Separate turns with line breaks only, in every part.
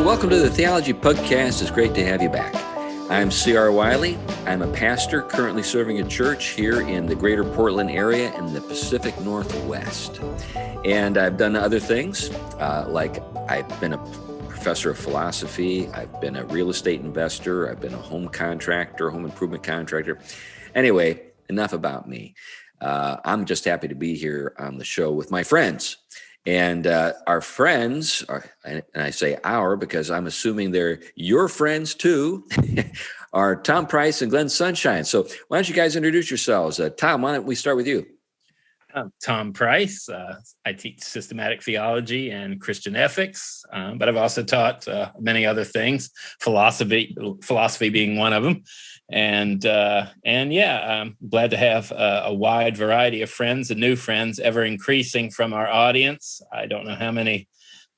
welcome to the Theology Pugcast. It's great to have you back. I'm C.R. Wiley. I'm a pastor currently serving a church here in the greater Portland area in the Pacific Northwest. And I've done other things, like I've been a professor of philosophy, I've been a real estate investor, I've been a home contractor, home improvement contractor. Anyway, enough about me. I'm just happy to be here on the show with my friends. And our friends, and I say our because I'm assuming they're your friends too, are Tom Price and Glenn Sunshine. So why don't you guys introduce yourselves? Tom, why don't we start with you?
I'm Tom Price. I teach systematic theology and Christian ethics, but I've also taught many other things, philosophy being one of them. And I'm glad to have a wide variety of friends and new friends, ever increasing from our audience. I don't know how many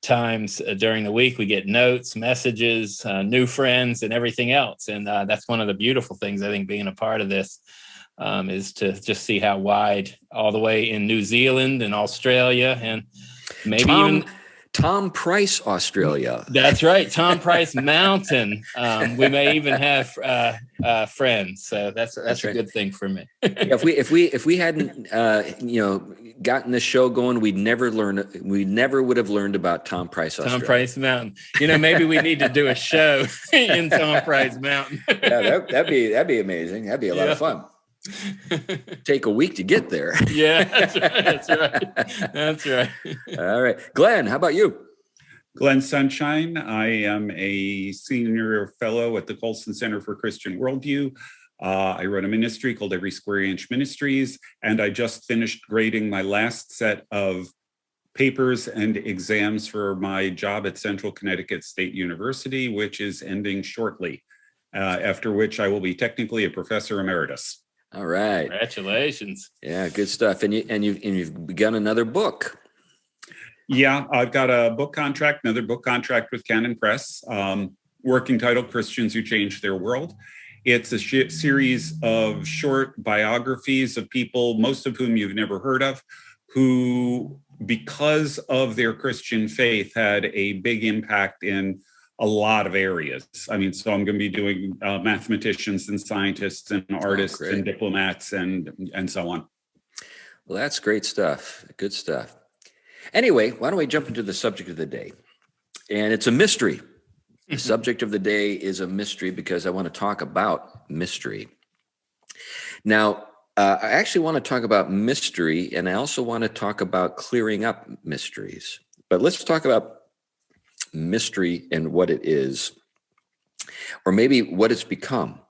times during the week we get notes, messages, new friends, and everything else. And that's one of the beautiful things, I think, being a part of this. Is to just see how wide, all the way in New Zealand and Australia, and maybe even
Tom Price, Australia.
That's right, Tom Price Mountain. We may even have friends, so that's a right. Good thing for me.
If we hadn't gotten this show going, we never would have learned about Tom Price, Australia.
Tom Price Mountain. Maybe we need to do a show in Tom Price Mountain.
Yeah, that'd be amazing. That'd be a lot of fun. Take a week to get there.
Yeah, that's right.
All right. Glenn, how about you?
Glenn Sunshine. I am a senior fellow at the Colson Center for Christian Worldview. I run a ministry called Every Square Inch Ministries, and I just finished grading my last set of papers and exams for my job at Central Connecticut State University, which is ending shortly, after which I will be technically a professor emeritus.
All right.
Congratulations.
Yeah, good stuff. And you've begun another book.
Yeah, I've got another book contract with Canon Press, working title, Christians Who Changed Their World. It's a series of short biographies of people, most of whom you've never heard of, who, because of their Christian faith, had a big impact in a lot of areas. So I'm going to be doing mathematicians and scientists and artists and diplomats and so on.
Well, that's great stuff. Good stuff. Anyway, why don't we jump into the subject of the day? And it's a mystery. The subject of the day is a mystery because I want to talk about mystery. Now, I actually want to talk about mystery, and I also want to talk about clearing up mysteries. But let's talk about mystery and what it is, or maybe what it's become.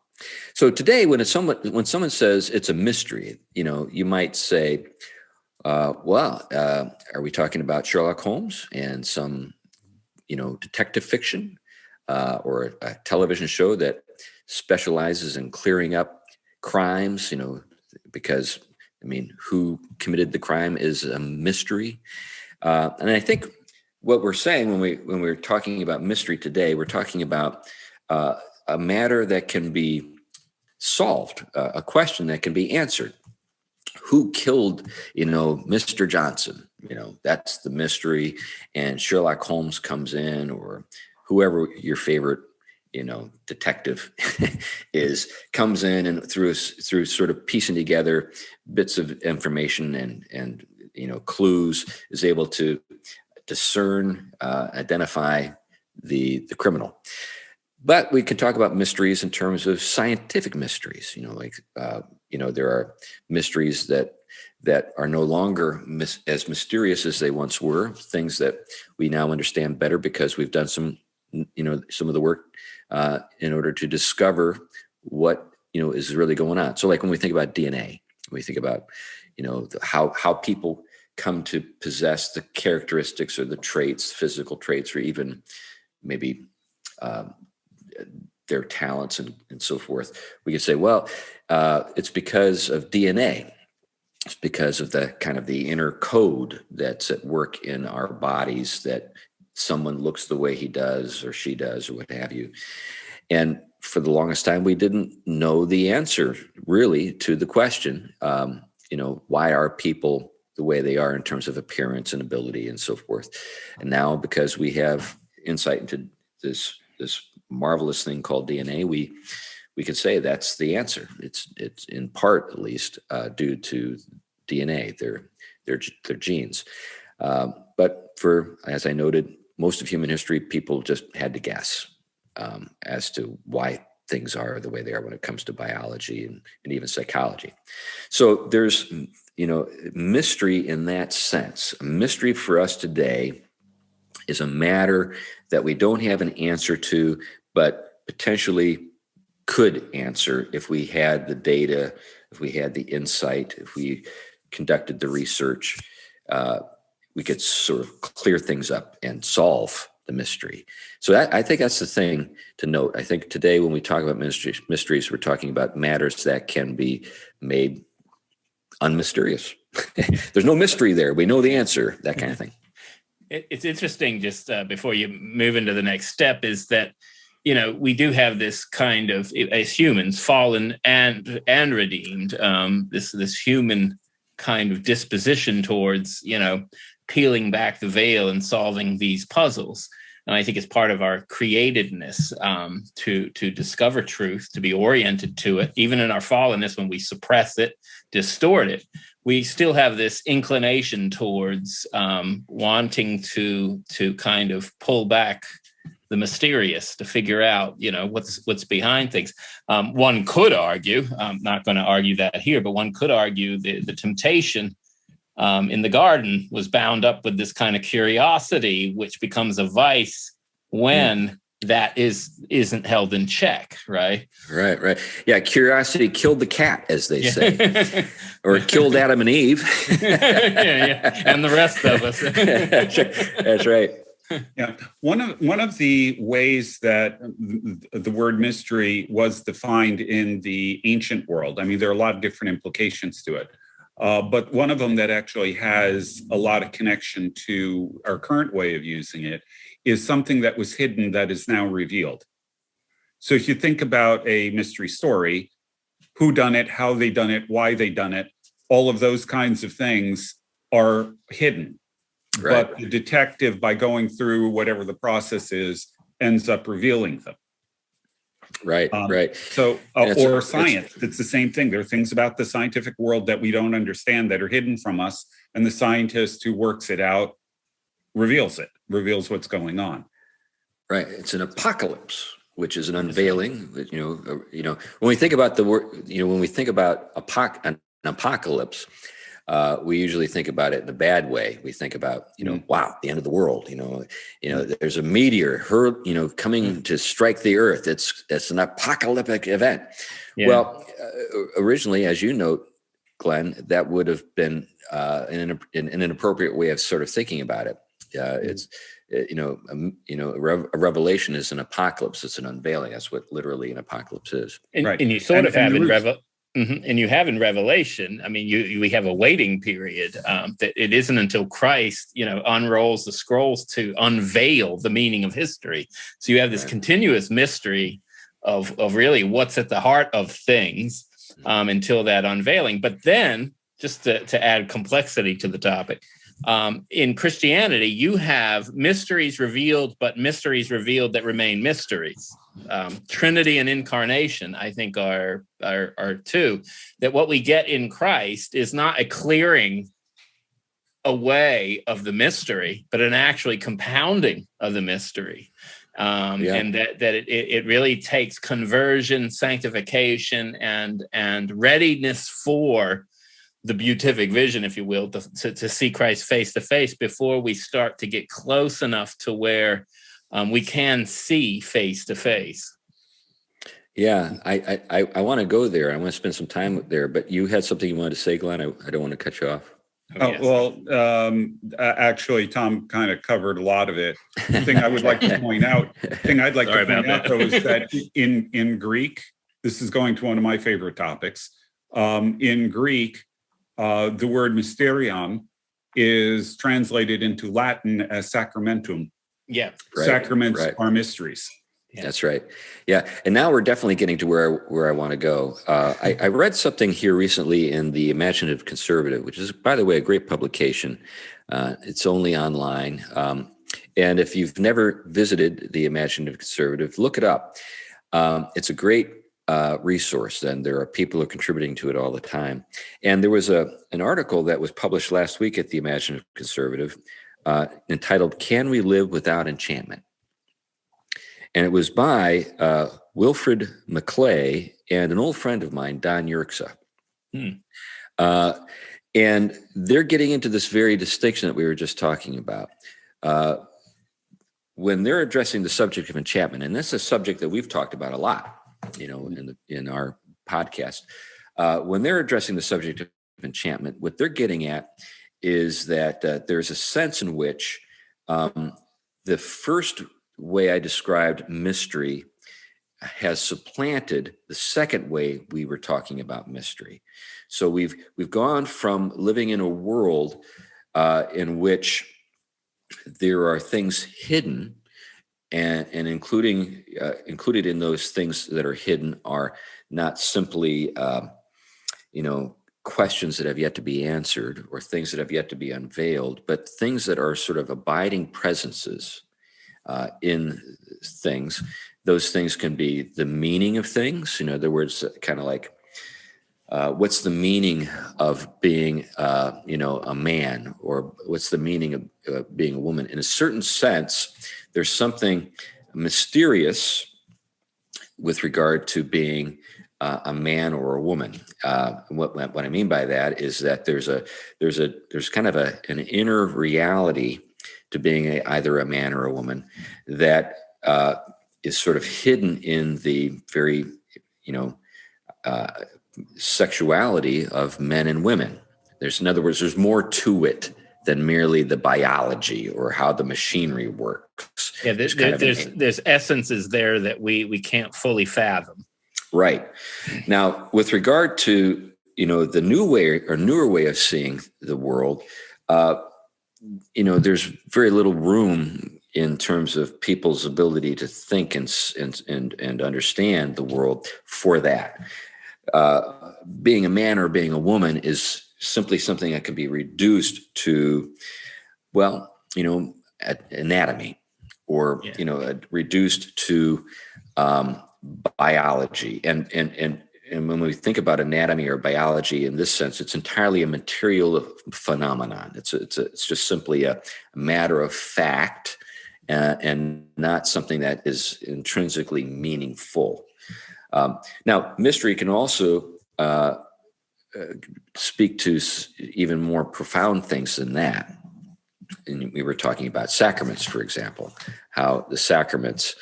So today, when someone says it's a mystery, you might say, are we talking about Sherlock Holmes and some, detective fiction, or a television show that specializes in clearing up crimes, because, who committed the crime is a mystery. And I think what we're saying when we're talking about mystery today, we're talking about a matter that can be solved, a question that can be answered. Who killed, Mr. Johnson? That's the mystery. And Sherlock Holmes comes in, or whoever your favorite, detective comes in, and through sort of piecing together bits of information and clues, is able to discern, identify the criminal. But we could talk about mysteries in terms of scientific mysteries, there are mysteries that are no longer as mysterious as they once were, things that we now understand better because we've done some of the work in order to discover what, is really going on. So like when we think about DNA, we think about, how people come to possess the characteristics or the traits, physical traits, or even maybe their talents and so forth. We could say, it's because of DNA. It's because of the kind of the inner code that's at work in our bodies that someone looks the way he does or she does or what have you. And for the longest time, we didn't know the answer really to the question, why are people the way they are in terms of appearance and ability and so forth. And now, because we have insight into this marvelous thing called DNA, we could say that's the answer. It's in part, at least, due to DNA, their genes. But for, as I noted, most of human history, people just had to guess as to why things are the way they are when it comes to biology and even psychology. So there's, mystery in that sense. A mystery for us today is a matter that we don't have an answer to, but potentially could answer if we had the data, if we had the insight, if we conducted the research, we could sort of clear things up and solve the mystery. So I think that's the thing to note. I think today when we talk about mysteries, we're talking about matters that can be made unmysterious. There's no mystery there. We know the answer, that kind of thing.
It's interesting, just before you move into the next step, is that, we do have this kind of, as humans, fallen and redeemed, this human kind of disposition towards, peeling back the veil and solving these puzzles. And I think it's part of our createdness to discover truth, to be oriented to it. Even in our fallenness, when we suppress it, distort it, we still have this inclination towards wanting to kind of pull back the mysterious, to figure out, what's behind things. One could argue, I'm not going to argue that here, but one could argue the temptation in the garden was bound up with this kind of curiosity, which becomes a vice when that isn't held in check, right?
Right. Yeah, curiosity killed the cat, as they say, or it killed Adam and Eve.
And the rest of us.
That's right.
Yeah, one of the ways that the word mystery was defined in the ancient world, I mean, there are a lot of different implications to it, but one of them that actually has a lot of connection to our current way of using it is something that was hidden that is now revealed. So if you think about a mystery story, who done it, how they done it, why they done it, all of those kinds of things are hidden. Right. But the detective, by going through whatever the process is, ends up revealing them.
Right.
So, or science, it's the same thing. There are things about the scientific world that we don't understand that are hidden from us, and the scientist who works it out reveals what's going on.
Right. It's an apocalypse, which is an unveiling. When we think about the word, when we think about an apocalypse, we usually think about it in a bad way. We think about, wow, the end of the world. There's a meteor, coming to strike the earth. It's an apocalyptic event. Yeah. Well, originally, as you note, Glenn, that would have been an inappropriate way of sort of thinking about it. It's a revelation is an apocalypse. It's an unveiling. That's what literally an apocalypse is.
And you sort of have in and you have in Revelation, I mean, we have a waiting period that it isn't until Christ, unrolls the scrolls to unveil the meaning of history. So you have this continuous mystery of really what's at the heart of things until that unveiling. But then, just to add complexity to the topic, in Christianity, you have mysteries revealed, but mysteries revealed that remain mysteries. Trinity and incarnation, I think, are two. That what we get in Christ is not a clearing away of the mystery, but an actually compounding of the mystery. And that it really takes conversion, sanctification, and readiness for the beatific vision, if you will, to see Christ face to face before we start to get close enough to where we can see face to face.
Yeah, I want to go there. I want to spend some time there. But you had something you wanted to say, Glenn. I don't want to cut you off.
Actually, Tom kind of covered a lot of it. The thing I would like to point out, though, is that in Greek, this is going to one of my favorite topics. In Greek, the word mysterion is translated into Latin as sacramentum.
Yeah.
Sacraments are mysteries.
Yeah. That's right. Yeah. And now we're definitely getting to where I want to go. I read something here recently in the Imaginative Conservative, which is, by the way, a great publication. It's only online. And if you've never visited the Imaginative Conservative, look it up. It's a great resource, and there are people who are contributing to it all the time. And there was an article that was published last week at the Imaginative Conservative entitled, "Can We Live Without Enchantment?" And it was by Wilfred McClay and an old friend of mine, Don Yerxa. And they're getting into this very distinction that we were just talking about. When they're addressing the subject of enchantment, and this is a subject that we've talked about a lot, in our podcast, when they're addressing the subject of enchantment, what they're getting at is that there's a sense in which the first way I described mystery has supplanted the second way we were talking about mystery. So we've gone from living in a world in which there are things hidden, and included in those things that are hidden are not simply questions that have yet to be answered or things that have yet to be unveiled, but things that are sort of abiding presences in things. Those things can be the meaning of things. In other words, kind of like, what's the meaning of being, a man, or what's the meaning of being a woman? In a certain sense, there's something mysterious with regard to being a man or a woman. What I mean by that is that there's kind of an inner reality to being either a man or a woman that is sort of hidden in the very, sexuality of men and women. In other words, there's more to it than merely the biology or how the machinery works.
Yeah, there's essences there that we can't fully fathom.
Right. Now, with regard to, the new way or newer way of seeing the world, there's very little room in terms of people's ability to think and understand the world for that. Being a man or being a woman is simply something that can be reduced to, anatomy, or reduced to biology. And when we think about anatomy or biology in this sense, it's entirely a material phenomenon. It's just simply a matter of fact, and not something that is intrinsically meaningful. Now, mystery can also speak to even more profound things than that. And we were talking about sacraments, for example, how the sacraments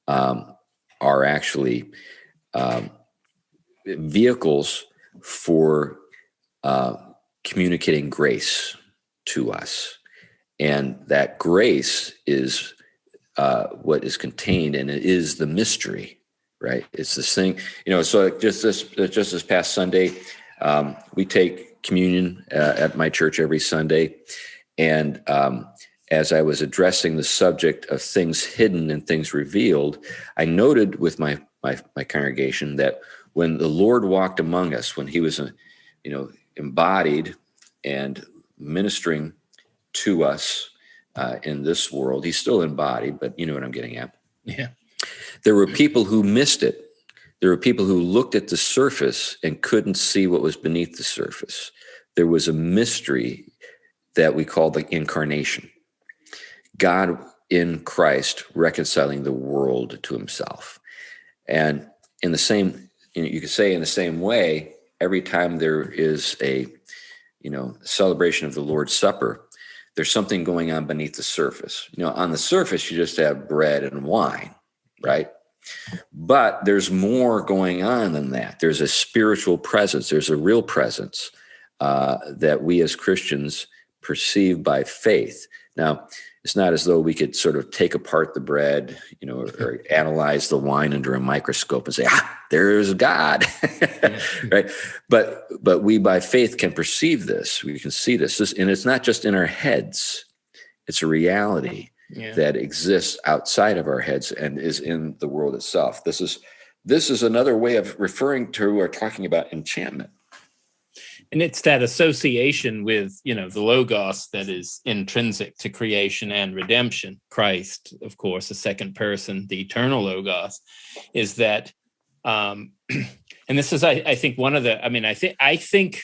are actually vehicles for communicating grace to us. And that grace is what is contained, and it is the mystery. Right. It's this thing, so just this past Sunday, we take communion at my church every Sunday. And as I was addressing the subject of things hidden and things revealed, I noted with my congregation that when the Lord walked among us, when he was, embodied and ministering to us in this world, he's still embodied, but you know what I'm getting at.
Yeah.
There were people who missed it. There were people who looked at the surface and couldn't see what was beneath the surface. There was a mystery that we call the incarnation. God in Christ reconciling the world to himself. And in the same, you could say in the same way, every time there is a, celebration of the Lord's Supper, there's something going on beneath the surface. On the surface, you just have bread and wine. Right? But there's more going on than that. There's a spiritual presence. There's a real presence that we as Christians perceive by faith. Now, it's not as though we could sort of take apart the bread, or analyze the wine under a microscope and say, there's God, right? But we by faith can perceive this. We can see this, and it's not just in our heads. It's a reality. Yeah. That exists outside of our heads and is in the world itself. This is another way of referring to or talking about enchantment.
And it's that association with, the Logos that is intrinsic to creation and redemption. Christ, of course, the second person, the eternal Logos, is that, and this is, I think, one of the, I think,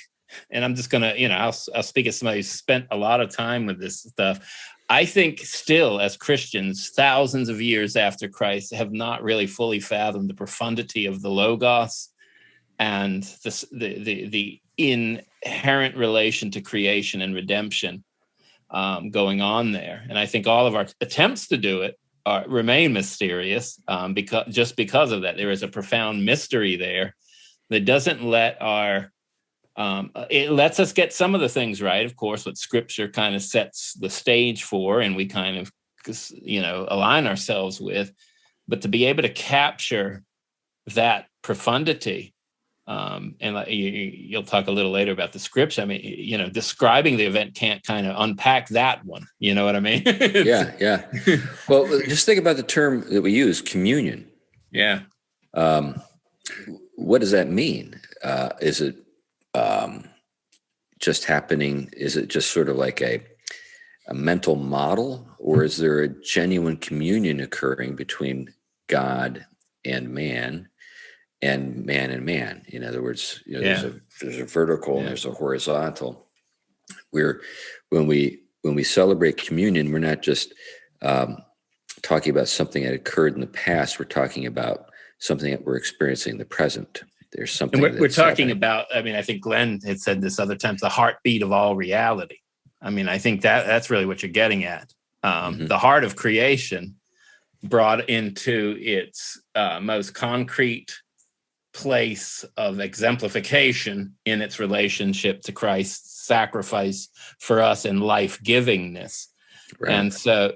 and I'm just going to, I'll speak as somebody who's spent a lot of time with this stuff. I think still, as Christians, thousands of years after Christ, have not really fully fathomed the profundity of the Logos and the inherent relation to creation and redemption going on there. And I think all of our attempts to do it remain mysterious because of that. There is a profound mystery there that doesn't let it lets us get some of the things right, of course, what Scripture kind of sets the stage for, and we kind of, align ourselves with. But to be able to capture that profundity, and you'll talk a little later about the Scripture. Describing the event can't kind of unpack that one. You know what I mean?
Yeah. Well, just think about the term that we use, communion.
Yeah.
What does that mean? Is it just happening? Is it just sort of like a mental model, or is there a genuine communion occurring between God and man and man? In other words, there's a vertical and there's a horizontal. When we celebrate communion, we're not just talking about something that occurred in the past. We're talking about something that we're experiencing in the present. There's something.
And we're talking about, I think Glenn had said this other times, the heartbeat of all reality. I think that's really what you're getting at. The heart of creation brought into its most concrete place of exemplification in its relationship to Christ's sacrifice for us and life-givingness. Right.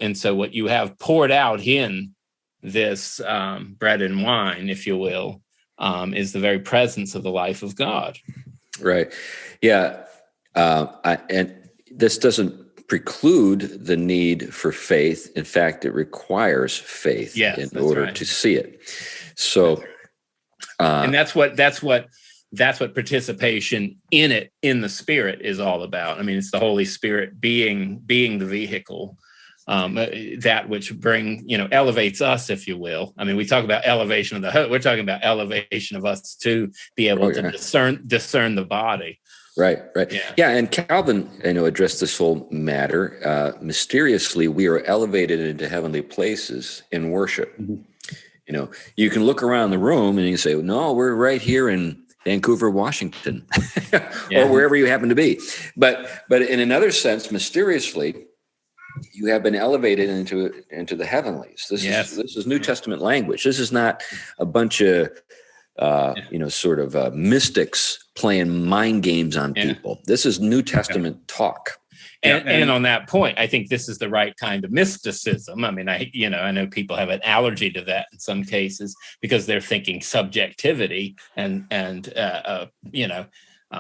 And so what you have poured out in this bread and wine, if you will, is the very presence of the life of God. Right.
Yeah. And this doesn't preclude the need for faith. In fact, it requires faith in order to see it. So,
and that's what participation in it, in the Spirit, is all about. It's the Holy Spirit being the vehicle, that which elevates us, if you will. We talk about elevation of the hope. We're talking about elevation of us to be able to discern the body.
Right. Yeah. And Calvin, addressed this whole matter. Mysteriously, we are elevated into heavenly places in worship. Mm-hmm. You can look around the room and you can say, no, we're right here in Vancouver, Washington, or wherever you happen to be. But in another sense, mysteriously, you have been elevated into the heavenlies. This is New Testament language. This is not a bunch of mystics playing mind games on people. This is New Testament talk.
And on that point, I think this is the right kind of mysticism. I know people have an allergy to that in some cases because they're thinking subjectivity and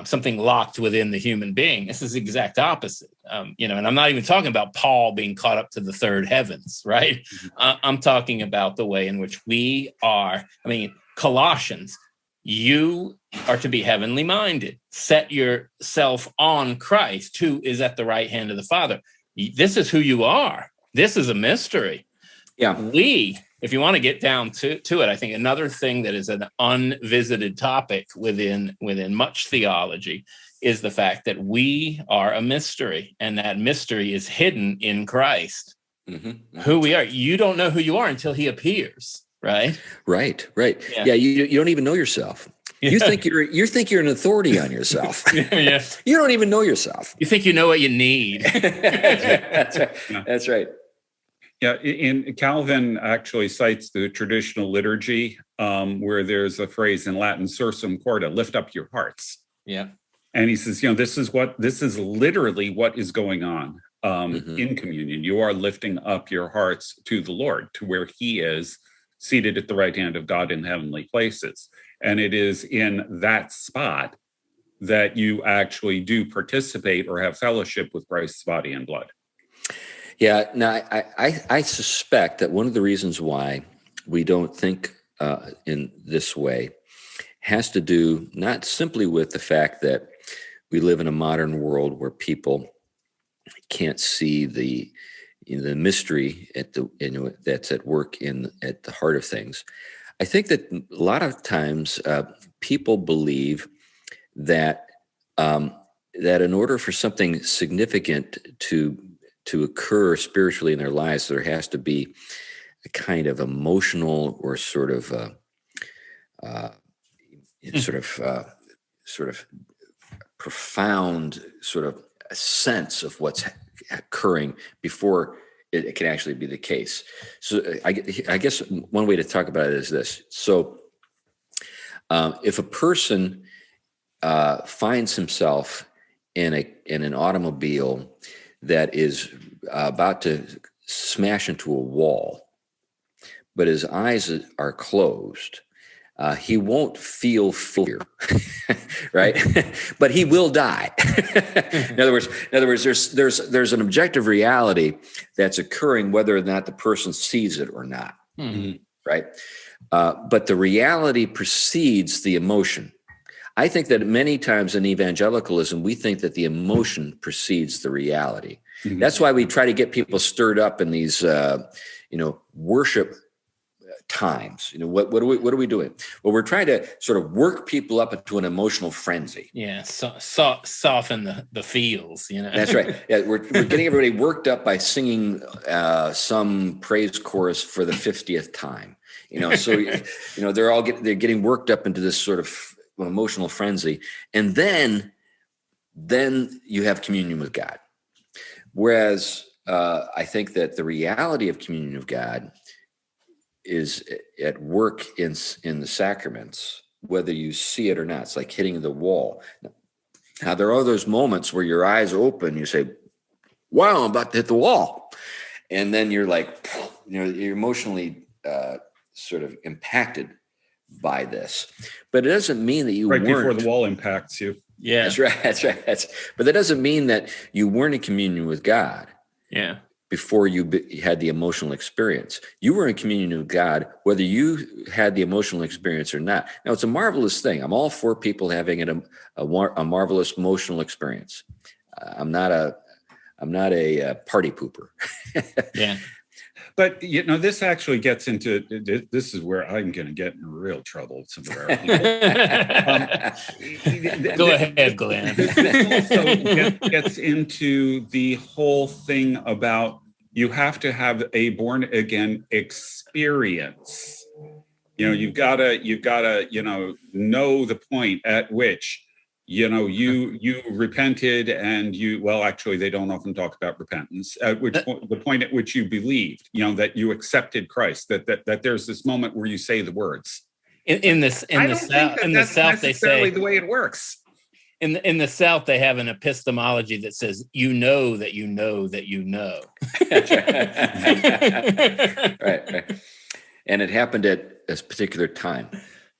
something locked within the human being. This is the exact opposite. And I'm not even talking about Paul being caught up to the third heavens, right? Mm-hmm. I'm talking about the way in which we are. Colossians, you are to be heavenly minded. Set yourself on Christ, who is at the right hand of the Father. This is who you are. This is a mystery. Yeah. If you want to get down to it, I think another thing that is an unvisited topic within much theology is the fact that we are a mystery, and that mystery is hidden in Christ. Mm-hmm. Who we are. You don't know who you are until he appears. Right. Yeah. You don't even know yourself. You think you're an authority on yourself. Yes.
You don't even know yourself.
You think you know what you need.
That's right.
Yeah. And Calvin actually cites the traditional liturgy where there's a phrase in Latin, sursum corda, lift up your hearts.
Yeah.
And he says, this is literally what is going on in communion. You are lifting up your hearts to the Lord, to where he is seated at the right hand of God in heavenly places. And it is in that spot that you actually do participate or have fellowship with Christ's body and blood.
Yeah. Now, I suspect that one of the reasons why we don't think in this way has to do not simply with the fact that we live in a modern world where people can't see the mystery that's at work at the heart of things. I think that a lot of times people believe that that in order for something significant to occur spiritually in their lives, there has to be a kind of emotional or sort of profound sort of a sense of what's occurring before it can actually be the case. So I guess one way to talk about it is this. So if a person finds himself in an automobile that is about to smash into a wall, but his eyes are closed, he won't feel fear, right? But he will die. In other words, there's an objective reality that's occurring, whether or not the person sees it or not, right? But the reality precedes the emotion. I think that many times in evangelicalism, we think that the emotion precedes the reality. Mm-hmm. That's why we try to get people stirred up in these, worship times. What are we doing? Well, we're trying to sort of work people up into an emotional frenzy.
Yeah, soften the feels.
That's right. Yeah, we're getting everybody worked up by singing some praise chorus for the 50th time. So they're getting worked up into this sort of emotional frenzy, and then you have communion with God. Whereas I think that the reality of communion with God is at work in the sacraments, whether you see it or not. It's like hitting the wall. Now, there are those moments where your eyes open, you say, wow, I'm about to hit the wall. And then you're like, you're emotionally sort of impacted by this. But it doesn't mean that you weren't.
Right before the wall impacts you.
Yeah. That's right. But that doesn't mean that you weren't in communion with God.
Yeah.
Before you had the emotional experience. You were in communion with God, whether you had the emotional experience or not. Now, it's a marvelous thing. I'm all for people having a marvelous emotional experience. I'm not a party pooper.
Yeah.
But, this actually gets into, this is where I'm going to get in real trouble with some of our people.
Go ahead, Glenn.
This also gets into the whole thing about you have to have a born again experience. You've got to, know the point at which you repented and actually they don't often talk about repentance, at which point, the point at which you believed, that you accepted Christ, that there's this moment where you say the words.
In the South they say
the way it works.
In the South, they have an epistemology that says, that you know that you know.
Right. And it happened at a particular time.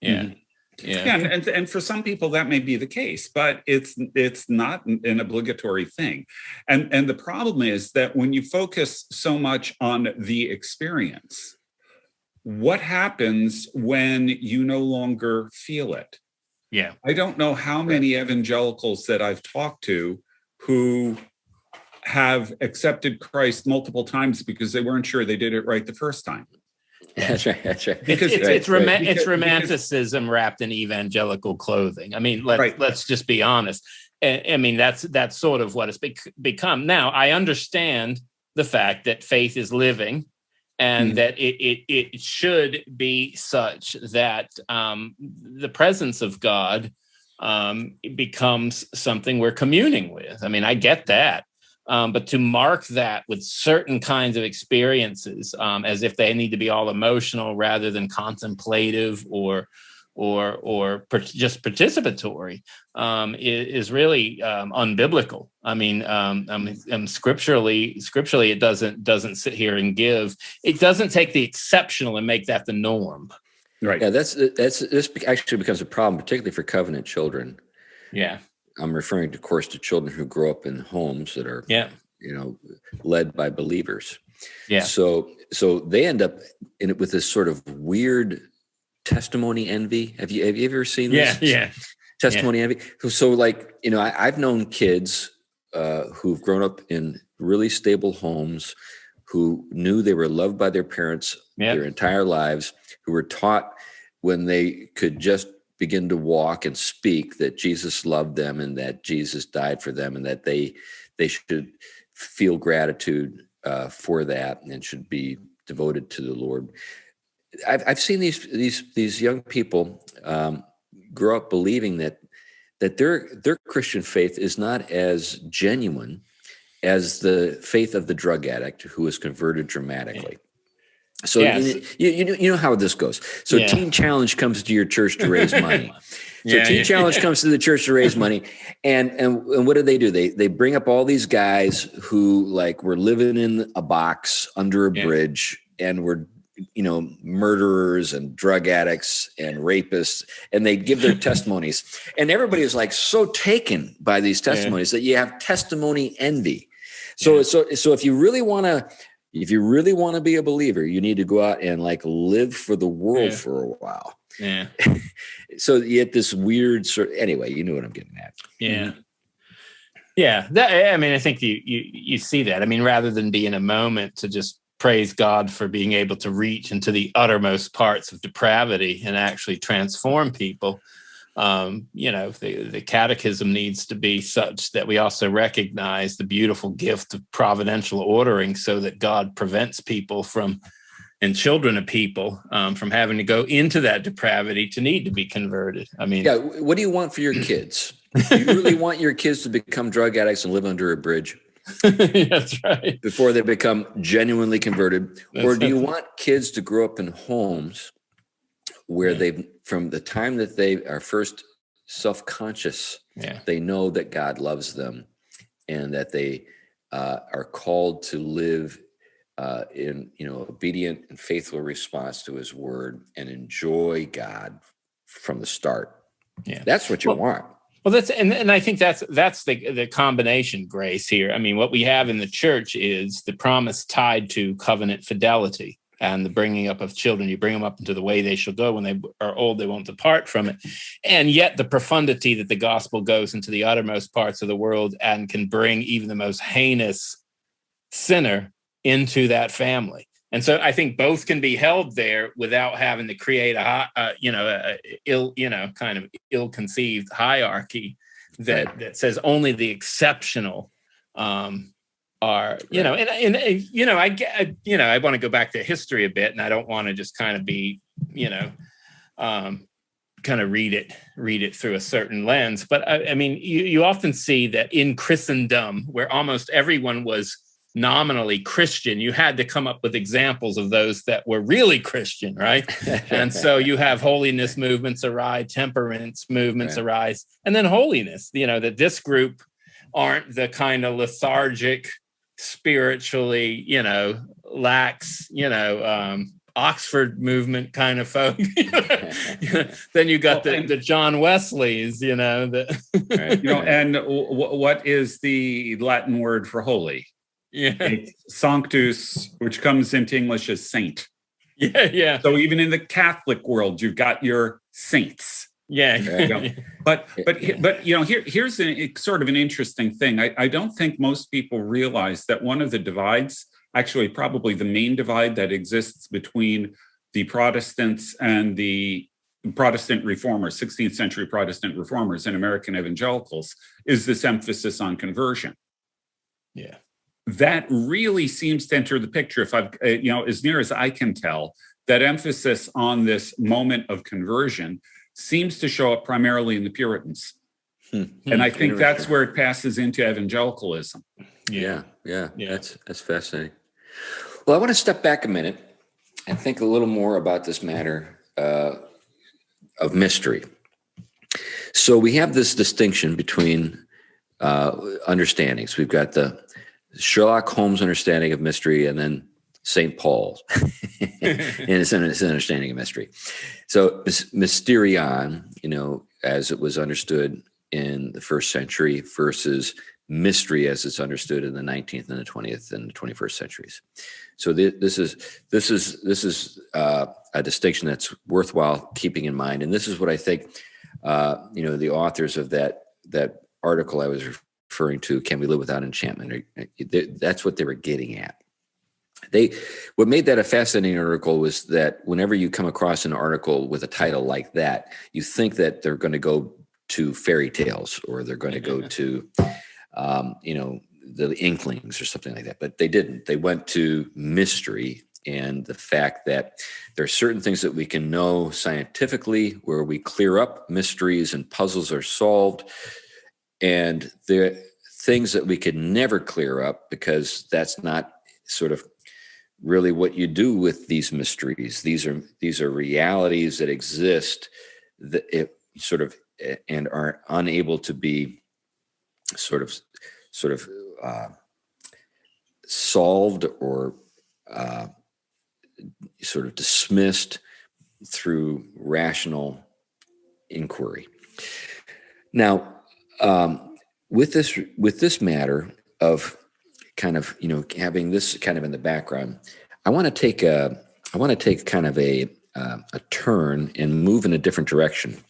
Yeah.
Mm-hmm. Yeah, and for some people that may be the case, but it's not an obligatory thing. And the problem is that when you focus so much on the experience, what happens when you no longer feel it?
Yeah.
I don't know how many evangelicals that I've talked to who have accepted Christ multiple times because they weren't sure they did it right the first time.
That's right.
Because it's romanticism wrapped in evangelical clothing. I mean, let's just be honest. I mean, that's sort of what it's become. Now, I understand the fact that faith is living, and that it should be such that the presence of God becomes something we're communing with. I mean, I get that. But to mark that with certain kinds of experiences, as if they need to be all emotional rather than contemplative or just participatory, is really unbiblical. I mean, scripturally, it doesn't sit here and give. It doesn't take the exceptional and make that the norm.
Right. Yeah, this actually becomes a problem, particularly for covenant children.
Yeah.
I'm referring, of course, to children who grow up in homes that are, led by believers.
Yeah.
So they end up in it with this sort of weird testimony envy. Have you ever seen this?
Yeah.
Testimony envy. So like, I've known kids who've grown up in really stable homes, who knew they were loved by their parents their entire lives, who were taught when they could just begin to walk and speak that Jesus loved them and that Jesus died for them and that they should feel gratitude for that and should be devoted to the Lord. I've seen these young people grow up believing that their Christian faith is not as genuine as the faith of the drug addict who is converted dramatically. So you know how this goes. So Teen Challenge comes to your church to raise money. Teen Challenge comes to the church to raise money, and what do? They bring up all these guys who like were living in a box under a bridge and were murderers and drug addicts and rapists, and they give their testimonies, and everybody is like so taken by these testimonies that you have testimony envy. So if you really want to be a believer, you need to go out and like live for the world for a while. Yeah. So you get this weird anyway, you know what I'm getting at.
Yeah. Yeah. I think you see that. I mean, rather than be in a moment to just praise God for being able to reach into the uttermost parts of depravity and actually transform people, the catechism needs to be such that we also recognize the beautiful gift of providential ordering so that God prevents people and children of people from having to go into that depravity to need to be converted. I mean,
what do you want for your kids? Do you really want your kids to become drug addicts and live under a bridge?
That's right.
Before they become genuinely converted? Or do you want kids to grow up in homes where they've, from the time that they are first self-conscious, they know that God loves them and that they are called to live in obedient and faithful response to his word and enjoy God from the start? That's what you want.
Well, and I think that's the combination, Grace, here. I mean, what we have in the church is the promise tied to covenant fidelity and the bringing up of children. You bring them up into the way they shall go. When they are old, they won't depart from it. And yet the profundity that the gospel goes into the uttermost parts of the world and can bring even the most heinous sinner into that family. And so I think both can be held there without having to create kind of ill-conceived hierarchy that says only the exceptional are, I want to go back to history a bit, and I don't want to just kind of be, kind of read it through a certain lens. But I mean, you often see that in Christendom, where almost everyone was nominally Christian, you had to come up with examples of those that were really Christian, right? And so you have holiness movements arise, temperance movements arise, and then holiness, that this group aren't the kind of lethargic, spiritually, lax, Oxford movement kind of folk. Then you got the John Wesleys,
and what is the Latin word for holy? It's sanctus, which comes into English as saint. So even in the Catholic world, you've got your saints. But here's sort of an interesting thing. I don't think most people realize that one of the divides, actually probably the main divide that exists between the Protestants and the Protestant reformers, 16th century Protestant reformers and American evangelicals, is this emphasis on conversion. That really seems to enter the picture. If I've, as near as I can tell, that emphasis on this moment of conversion seems to show up primarily in the Puritans. And I think that's where it passes into evangelicalism. That's
fascinating. Well, I want to step back a minute and think a little more about this matter of mystery. So we have this distinction between understandings. We've got the Sherlock Holmes understanding of mystery, and then St. Paul's and his understanding of mystery. So Mysterion, as it was understood in the first century versus mystery as it's understood in the 19th and the 20th and the 21st centuries. So this is a distinction that's worthwhile keeping in mind. And this is what I think the authors of that article I was referring to, Can We Live Without Enchantment? That's what they were getting at. What made that a fascinating article was that whenever you come across an article with a title like that, you think that they're going to go to fairy tales, or they're going to go to, the Inklings or something like that. But they didn't. They went to mystery and the fact that there are certain things that we can know scientifically where we clear up mysteries and puzzles are solved. And there are things that we could never clear up because that's not sort of really what you do with these mysteries. These are realities that exist that it sort of and are unable to be sort of solved or sort of dismissed through rational inquiry. Now, with this matter of kind of having this kind of in the background, I want to take kind of a turn and move in a different direction,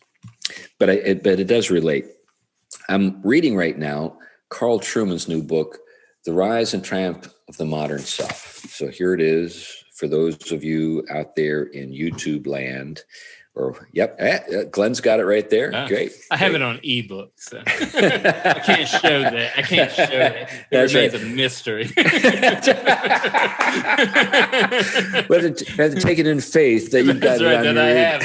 but it does relate. I'm reading right now Carl Trueman's new book, The Rise and Tramp of the Modern Self. So here it is for those of you out there in YouTube land. Glenn's got it right there. Great.
I have it on ebook, so I can't show that. It remains a mystery.
We have to take it in faith that you've got it on your
I have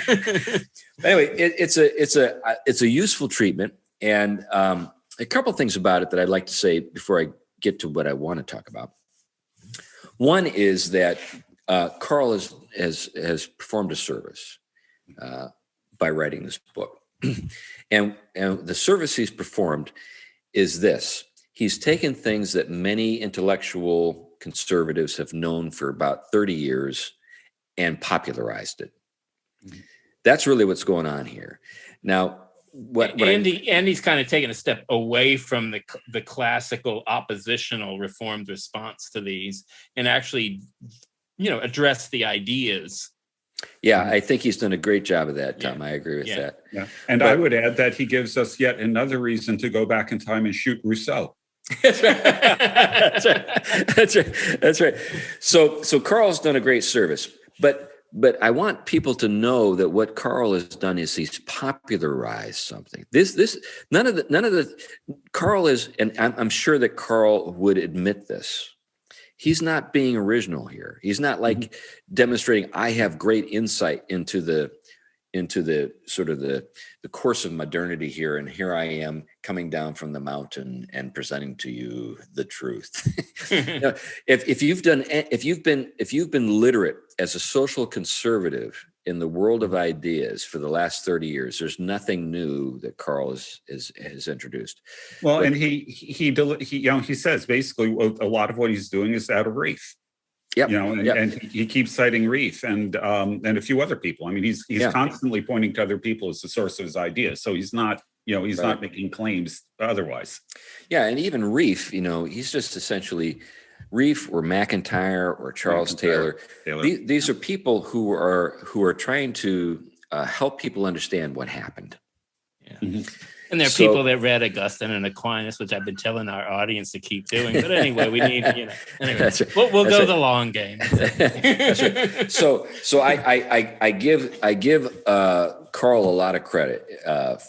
it.
Anyway, it's a useful treatment, and a couple things about it that I'd like to say before I get to what I want to talk about. One is that Karl has performed a service by writing this book, and the service he's performed is this: he's taken things that many intellectual conservatives have known for about 30 years and popularized it. Mm-hmm. That's really what's going on here. Now,
Andy's kind of taken a step away from the classical oppositional Reformed response to these, and actually, address the ideas.
Yeah, I think he's done a great job of that, Tom. I agree with that.
Yeah, and I would add that he gives us yet another reason to go back in time and shoot Rousseau.
That's right. So Karl's done a great service, but I want people to know that what Karl has done is he's popularized something. None of the Karl is, and I'm sure that Karl would admit this. He's not being original here. He's not like demonstrating I have great insight into the sort of the course of modernity here, and here I am coming down from the mountain and presenting to you the truth. If you've been literate as a social conservative in the world of ideas for the last 30 years, there's nothing new that Karl has introduced.
Well, and he says basically a lot of what he's doing is out of Reef.
Yep.
And he keeps citing Reef and a few other people. I mean, he's constantly pointing to other people as the source of his ideas. So he's not, not making claims otherwise.
Yeah, and even Reef, he's just essentially Reef or McIntyre or Charles Taylor. These are people who are trying to help people understand what happened.
Yeah. Mm-hmm. And there are people that read Augustine and Aquinas, which I've been telling our audience to keep doing. But anyway, we need, Anyway,
That's right.
we'll go the long game.
That's right. So I give Karl a lot of credit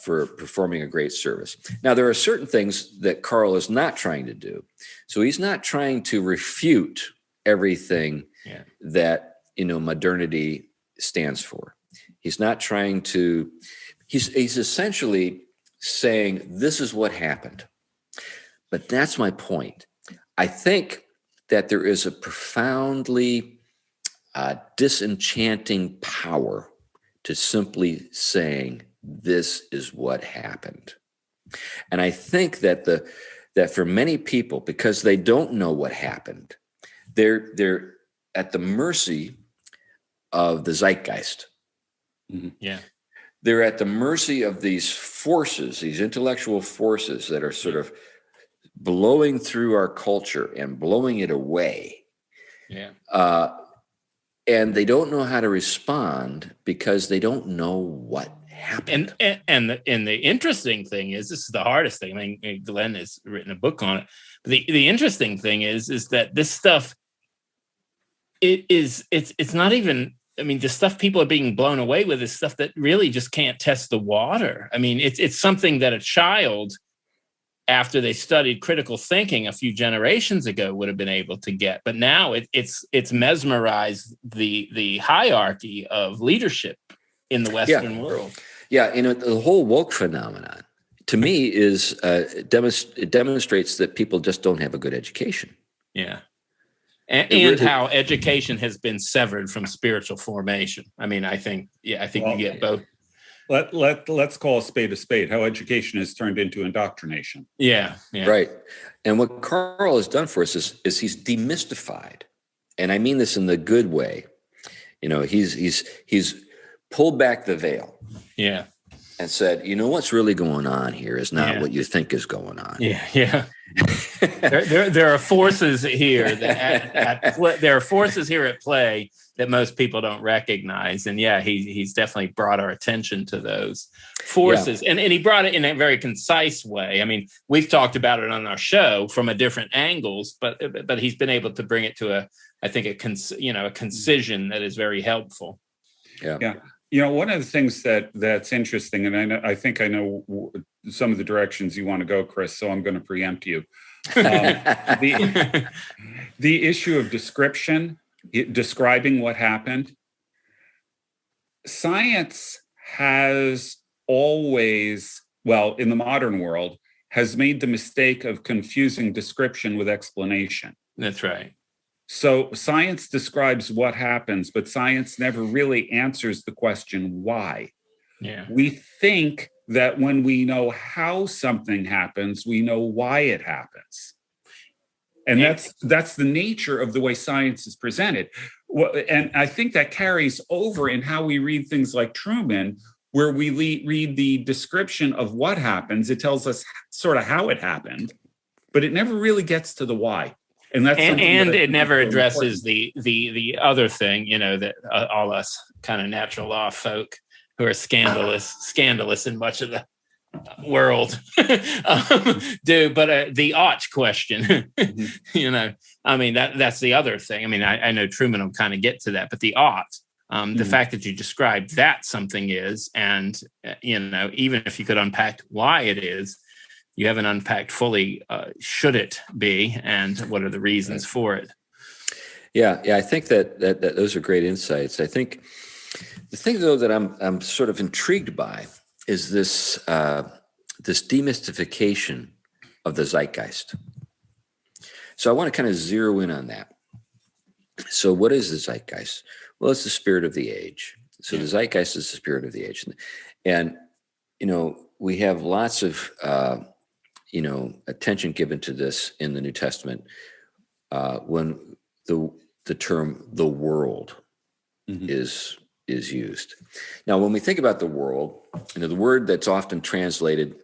for performing a great service. Now, there are certain things that Karl is not trying to do. So he's not trying to refute everything that modernity stands for. He's not trying to. He's essentially saying this is what happened. But that's my point. I think that there is a profoundly disenchanting power to simply saying this is what happened. And I think that that for many people, because they don't know what happened, they're at the mercy of the zeitgeist.
Mm-hmm. Yeah.
They're at the mercy of these forces, these intellectual forces that are sort of blowing through our culture and blowing it away.
Yeah.
and they don't know how to respond because they don't know what happened.
And the interesting thing is, this is the hardest thing. I mean, Glenn has written a book on it. But the interesting thing is that this stuff, it's not even, I mean, the stuff people are being blown away with is stuff that really just can't test the water. I mean, it's something that a child, after they studied critical thinking a few generations ago, would have been able to get. But now it's mesmerized the hierarchy of leadership in the Western world.
Yeah, the whole woke phenomenon, to me, is it demonstrates that people just don't have a good education.
Yeah. And how education has been severed from spiritual formation. I mean, I think you get both.
Let's call a spade, how education has turned into indoctrination.
Yeah.
Right. And what Karl has done for us is he's demystified. And I mean this in the good way. He's pulled back the veil.
Yeah.
And said, what's really going on here is not what you think is going on.
Yeah. there are forces here there are forces here at play that most people don't recognize. And he's definitely brought our attention to those forces. Yeah. And he brought it in a very concise way. I mean, we've talked about it on our show from a different angles, but he's been able to bring it to a concision that is very helpful.
Yeah.
One of the things that's interesting, and I think I know some of the directions you want to go, Chris, so I'm going to preempt you. The issue of describing what happened. Science has always, in the modern world, has made the mistake of confusing description with explanation.
That's right.
So science describes what happens, but science never really answers the question why.
Yeah.
We think that when we know how something happens, we know why it happens. And that's the nature of the way science is presented. And I think that carries over in how we read things like Trueman, where we read the description of what happens. It tells us sort of how it happened, but it never really gets to the why. And
it never addresses the other thing, that all us kind of natural law folk who are scandalous in much of the world do. But the ought question, I mean, that's the other thing. I mean, I know Trueman will kind of get to that, but the ought, the fact that you described that something is, and even if you could unpack why it is, you haven't unpacked fully, should it be, and what are the reasons for it?
Yeah, I think that those are great insights. I think the thing, though, that I'm sort of intrigued by is this demystification of the zeitgeist. So I want to kind of zero in on that. So what is the zeitgeist? Well, it's the spirit of the age. So the zeitgeist is the spirit of the age, and we have lots of attention given to this in the New Testament when the term "the world" is used. Now, when we think about the world, the word that's often translated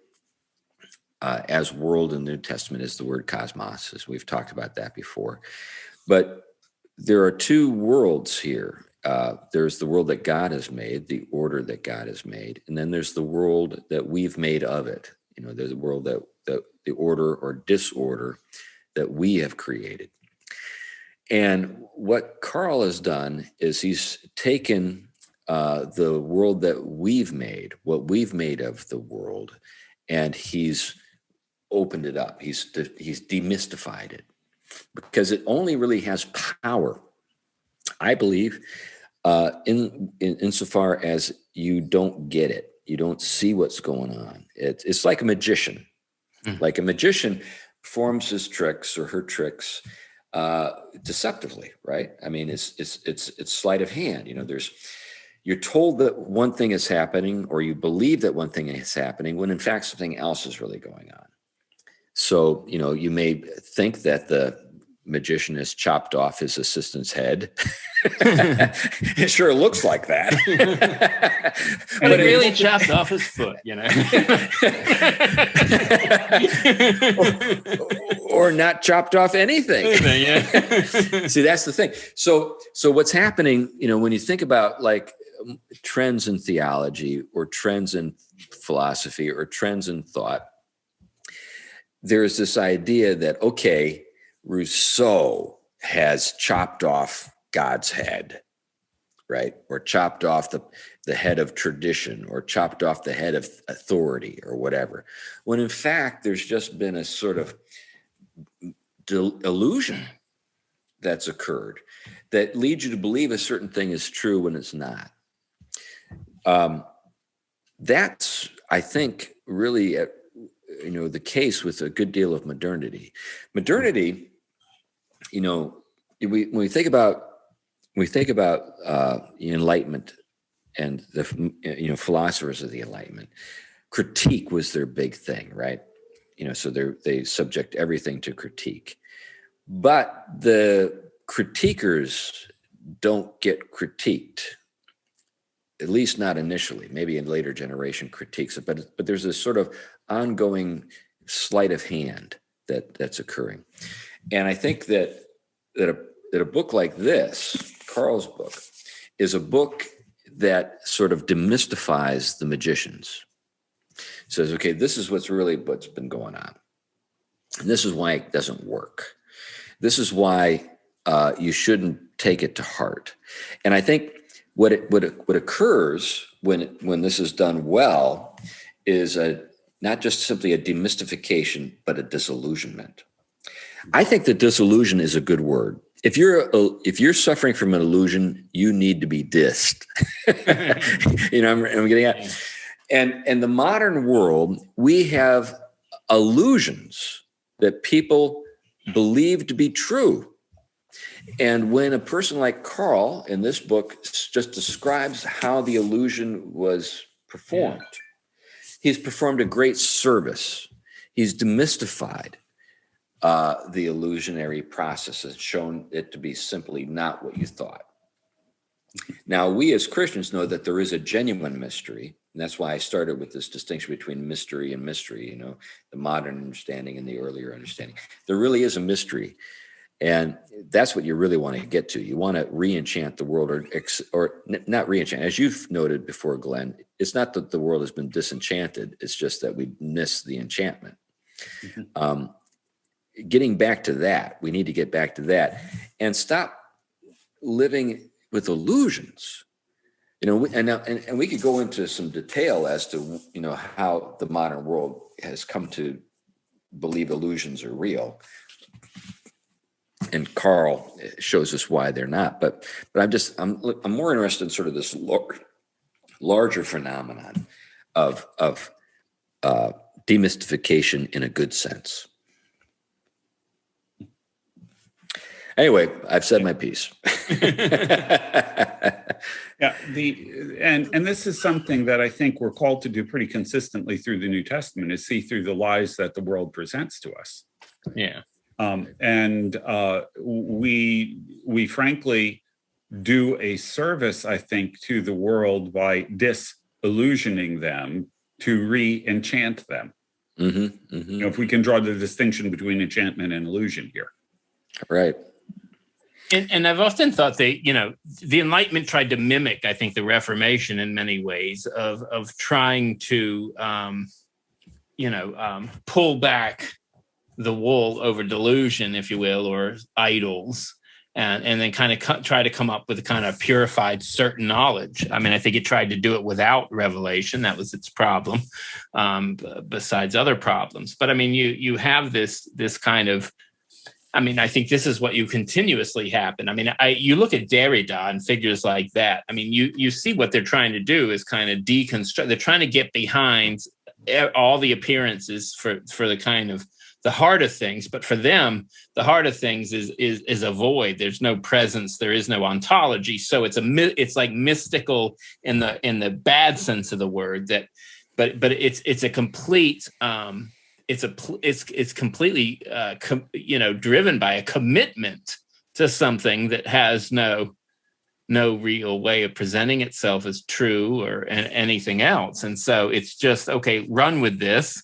as "world" in the New Testament is the word "cosmos," as we've talked about that before. But there are two worlds here. There's the world that God has made, the order that God has made, and then there's the world that we've made of it. There's a world that the order or disorder that we have created. And what Karl has done is he's taken the world that we've made, what we've made of the world, and he's opened it up. He's demystified it, because it only really has power, I believe, insofar as you don't get it. You don't see what's going on. It's like a magician. Like a magician performs his tricks or her tricks deceptively, right? I mean, it's sleight of hand. You're told that one thing is happening, or you believe that one thing is happening, when in fact something else is really going on. So you may think that the magician has chopped off his assistant's head. It sure looks like that.
But it really chopped off his foot,
or not chopped off anything.
Yeah.
See, that's the thing. So what's happening, when you think about like trends in theology or trends in philosophy or trends in thought, there's this idea that, okay, Rousseau has chopped off God's head, right? Or chopped off the head of tradition, or chopped off the head of authority, or whatever. When in fact, there's just been a sort of illusion that's occurred that leads you to believe a certain thing is true when it's not. That's, I think, really the case with a good deal of modernity. Modernity, when we think about Enlightenment and the philosophers of the Enlightenment, critique was their big thing, right? So they subject everything to critique, but the critiquers don't get critiqued, at least not initially. Maybe in later generation critiques it, but there's this sort of ongoing sleight of hand that's occurring. And I think that a book like this, Karl's book, is a book that sort of demystifies the magicians. Says, okay, this is what's been going on. And this is why it doesn't work. This is why you shouldn't take it to heart. And I think what occurs when this is done well is not just simply a demystification, but a disillusionment. I think that disillusion is a good word. If you're suffering from an illusion, you need to be dissed. I'm getting at. And in the modern world, we have illusions that people believe to be true. And when a person like Karl in this book just describes how the illusion was performed, he's performed a great service. He's demystified the illusionary process and shown it to be simply not what you thought. Now, we as Christians know that there is a genuine mystery. And that's why I started with this distinction between mystery and mystery, the modern understanding and the earlier understanding. There really is a mystery. And that's what you really want to get to. You want to re-enchant the world or not re-enchant. As you've noted before, Glenn, it's not that the world has been disenchanted. It's just that we miss the enchantment. Mm-hmm. Getting back to that, we need to get back to that and stop living with illusions. And we could go into some detail as to, how the modern world has come to believe illusions are real. And Karl shows us why they're not. But I'm more interested in sort of this larger phenomenon of demystification in a good sense. Anyway, I've said my piece.
Yeah, and this is something that I think we're called to do pretty consistently through the New Testament, is see through the lies that the world presents to us.
Yeah.
And we frankly do a service, I think, to the world by disillusioning them to re-enchant them. Mm-hmm, mm-hmm. If we can draw the distinction between enchantment and illusion here.
Right.
And I've often thought the Enlightenment tried to mimic, I think, the Reformation in many ways of trying to, pull back the wool over delusion, if you will, or idols, and then kind of try to come up with a kind of purified certain knowledge. I mean, I think it tried to do it without revelation. That was its problem, besides other problems. But I mean, you have this kind of, I mean, I think this is what you continuously happen. I mean, you look at Derrida and figures like that. I mean, you see what they're trying to do is kind of deconstruct. They're trying to get behind all the appearances for the kind of the heart of things. But for them, the heart of things is a void. There's no presence. There is no ontology. So it's like mystical in the bad sense of the word. But it's a complete. It's completely driven by a commitment to something that has no real way of presenting itself as true or anything else. And so it's just, okay, run with this.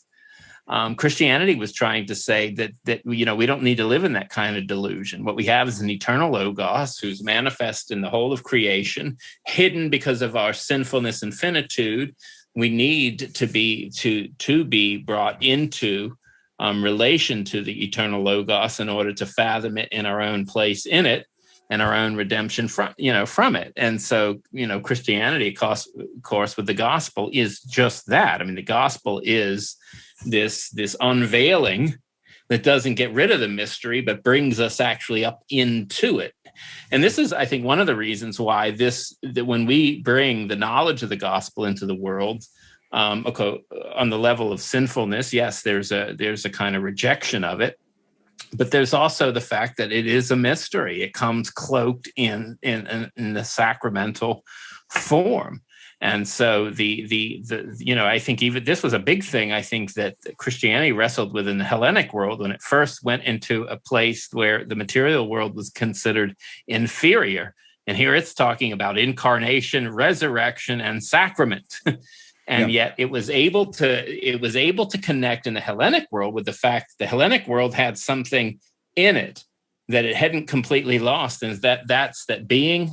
Christianity was trying to say that we don't need to live in that kind of delusion. What we have is an eternal logos who's manifest in the whole of creation, hidden because of our sinfulness and finitude. We need to be brought into relation to the eternal logos in order to fathom it in our own place in it and our own redemption from it. And so, Christianity, of course, with the gospel is just that. I mean, the gospel is this unveiling that doesn't get rid of the mystery, but brings us actually up into it. And this is, I think, one of the reasons why that when we bring the knowledge of the gospel into the world, on the level of sinfulness, yes, there's a kind of rejection of it, but there's also the fact that it is a mystery. It comes cloaked in the sacramental form. And so I think even this was a big thing, I think, that Christianity wrestled with in the Hellenic world when it first went into a place where the material world was considered inferior. And here it's talking about incarnation, resurrection, and sacrament. And yet it was able to connect in the Hellenic world with the fact that the Hellenic world had something in it that it hadn't completely lost. And that's that being,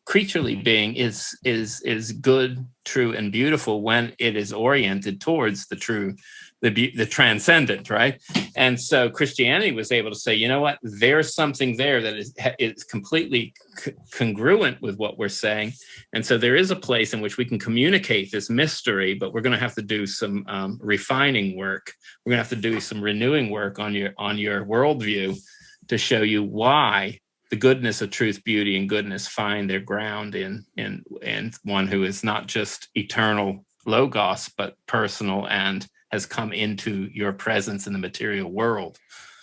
creaturely being is good, true, and beautiful when it is oriented towards the true, the transcendent, right? And so Christianity was able to say, you know what, there's something there that is completely congruent with what we're saying. And so there is a place in which we can communicate this mystery, but we're going to have to do some refining work. We're going to have to do some renewing work on your worldview to show you why the goodness of truth, beauty, and goodness find their ground in one who is not just eternal logos, but personal and has come into your presence in the material world.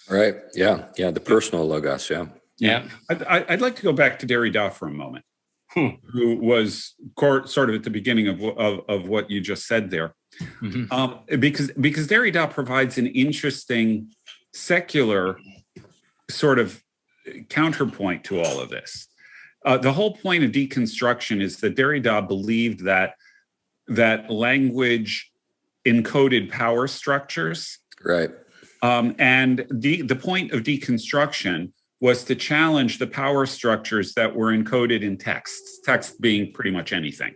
Right. Yeah. Yeah. The personal logos. Yeah.
Yeah.
I'd like to go back to Derrida for a moment, who was sort of at the beginning of what you just said there, because Derrida provides an interesting secular sort of counterpoint to all of this. The whole point of deconstruction is that Derrida believed that language encoded power structures.
Right.
And the point of deconstruction was to challenge the power structures that were encoded in texts, text being pretty much anything,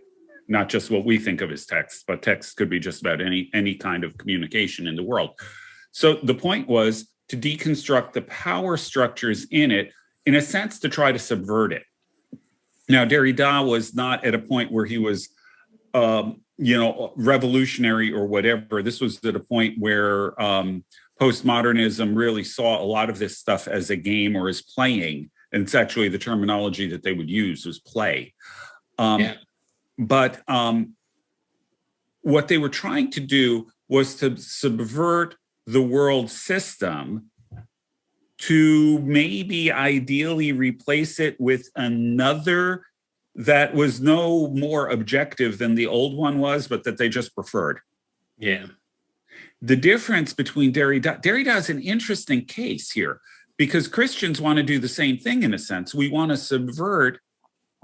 not just what we think of as text, but text could be just about any kind of communication in the world. So the point was to deconstruct the power structures in it, in a sense, to try to subvert it. Now, Derrida was not at a point where he was, revolutionary or whatever. This was at a point where postmodernism really saw a lot of this stuff as a game or as playing. And it's actually the terminology that they would use was play. But what they were trying to do was to subvert the world system to maybe ideally replace it with another that was no more objective than the old one was, but that they just preferred.
Yeah.
The difference between Derrida is an interesting case here, because Christians want to do the same thing in a sense. We want to subvert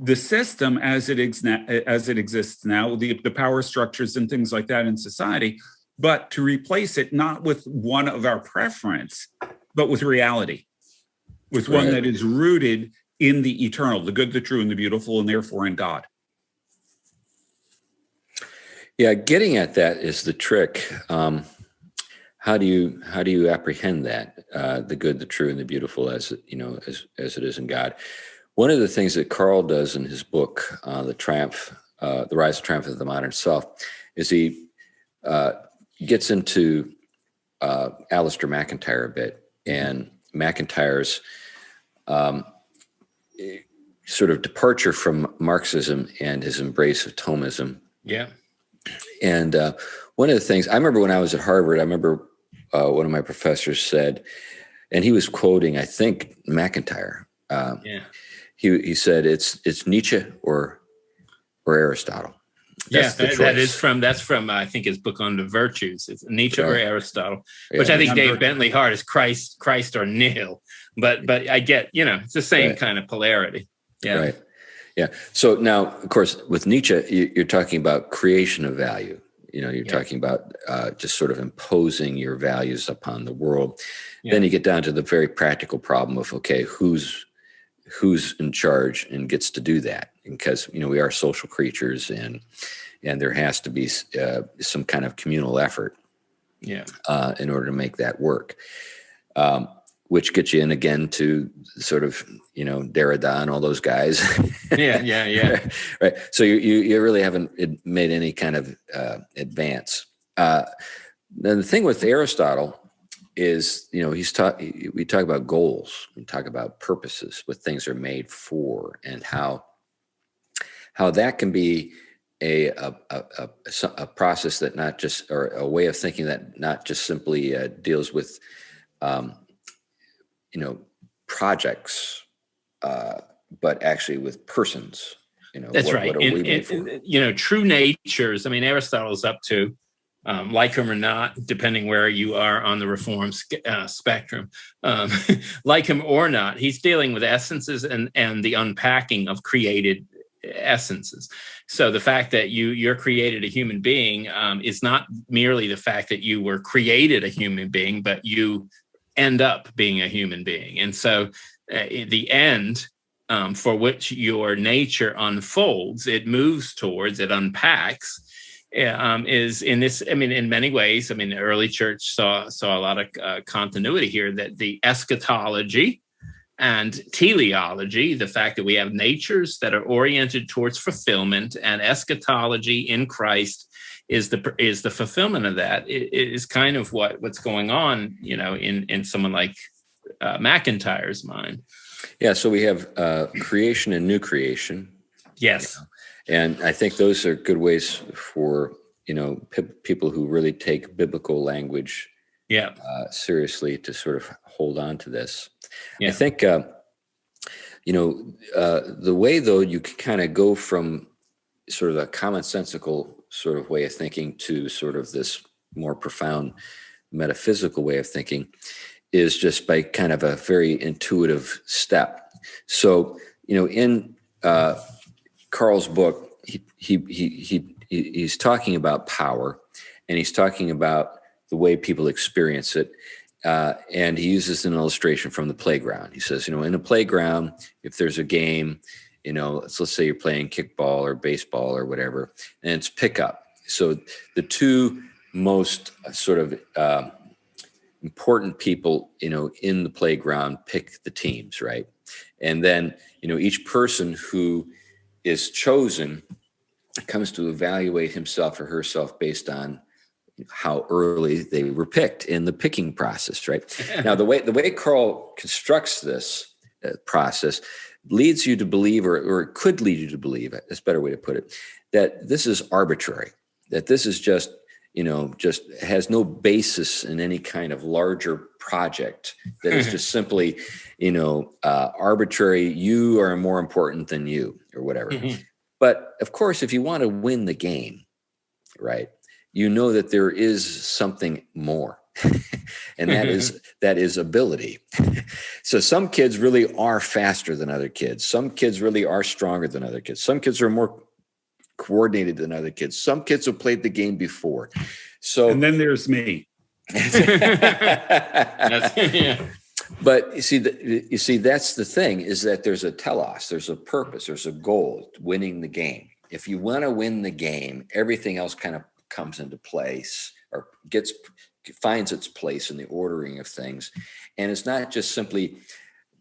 the system as it exists now, the power structures and things like that in society, but to replace it not with one of our preference, but with reality, with one that is rooted in the eternal, the good, the true, and the beautiful, and therefore in God.
Yeah, getting at that is the trick. How do you apprehend that, the good, the true, and the beautiful, as it is in God? One of the things that Karl does in his book, The Rise and Triumph of the Modern Self, is he gets into Alistair McIntyre a bit, and McIntyre's sort of departure from Marxism and his embrace of Thomism.
Yeah.
And one of the things, I remember when I was at Harvard, one of my professors said, and he was quoting, I think, McIntyre. He said it's Nietzsche or Aristotle. That's from I think his book on the virtues. It's Nietzsche or Aristotle, which I think Dave Bentley Hart is Christ or nihil. But I get, it's the same kind of polarity. Yeah. Right. Yeah. So now, of course, with Nietzsche, you're talking about creation of value. You're talking about just sort of imposing your values upon the world.
Yeah.
Then you get down to the very practical problem of, okay, who's in charge and gets to do that? Because, we are social creatures, and there has to be some kind of communal effort in order to make that work. Which gets you in again to sort of, Derrida and all those guys.
Yeah.
Right. So you really haven't made any kind of advance. Then the thing with Aristotle is, we talk about goals, we talk about purposes, what things are made for, and how that can be a process that not just, or a way of thinking that not just simply deals with projects, but actually with persons.
That's right.
What are we made for?
True natures. I mean, Aristotle's up to, like him or not, depending where you are on the reform spectrum, like him or not, he's dealing with essences and the unpacking of created essences. So the fact that you're created a human being is not merely the fact that you were created a human being, but you end up being a human being. And so the end for which your nature unfolds, it moves towards, it unpacks, is in this, in many ways, the early church saw a lot of continuity here, that the eschatology and teleology, the fact that we have natures that are oriented towards fulfillment, and eschatology in Christ is the fulfillment of that. It is kind of what's going on, in someone like McIntyre's mind.
Yeah. So we have creation and new creation.
Yes.
And I think those are good ways for, people who really take biblical language seriously to sort of hold on to this. Yeah. I think, the way, though, you can kind of go from sort of a commonsensical sort of way of thinking to sort of this more profound metaphysical way of thinking is just by kind of a very intuitive step. So, in Karl's book, he's talking about power, and he's talking about the way people experience it. And he uses an illustration from the playground. He says, in a playground, if there's a game, let's say you're playing kickball or baseball or whatever, and it's pickup. So the two most sort of important people, in the playground pick the teams, right? And then, each person who is chosen comes to evaluate himself or herself based on how early they were picked in the picking process, right? Now, the way Karl constructs this process leads you to believe, or it could lead you to believe, that's a better way to put it, that this is arbitrary, that this is just has no basis in any kind of larger project, that is just simply, arbitrary. You are more important than you, or whatever. Mm-hmm. But of course, if you want to win the game, right, that there is something more, and that is ability. So some kids really are faster than other kids. Some kids really are stronger than other kids. Some kids are more coordinated than other kids. Some kids have played the game before. So,
and then there's me.
But you see, that's the thing, is that there's a telos, there's a purpose, there's a goal, winning the game. If you want to win the game, everything else kind of comes into place, or finds its place in the ordering of things. And it's not just simply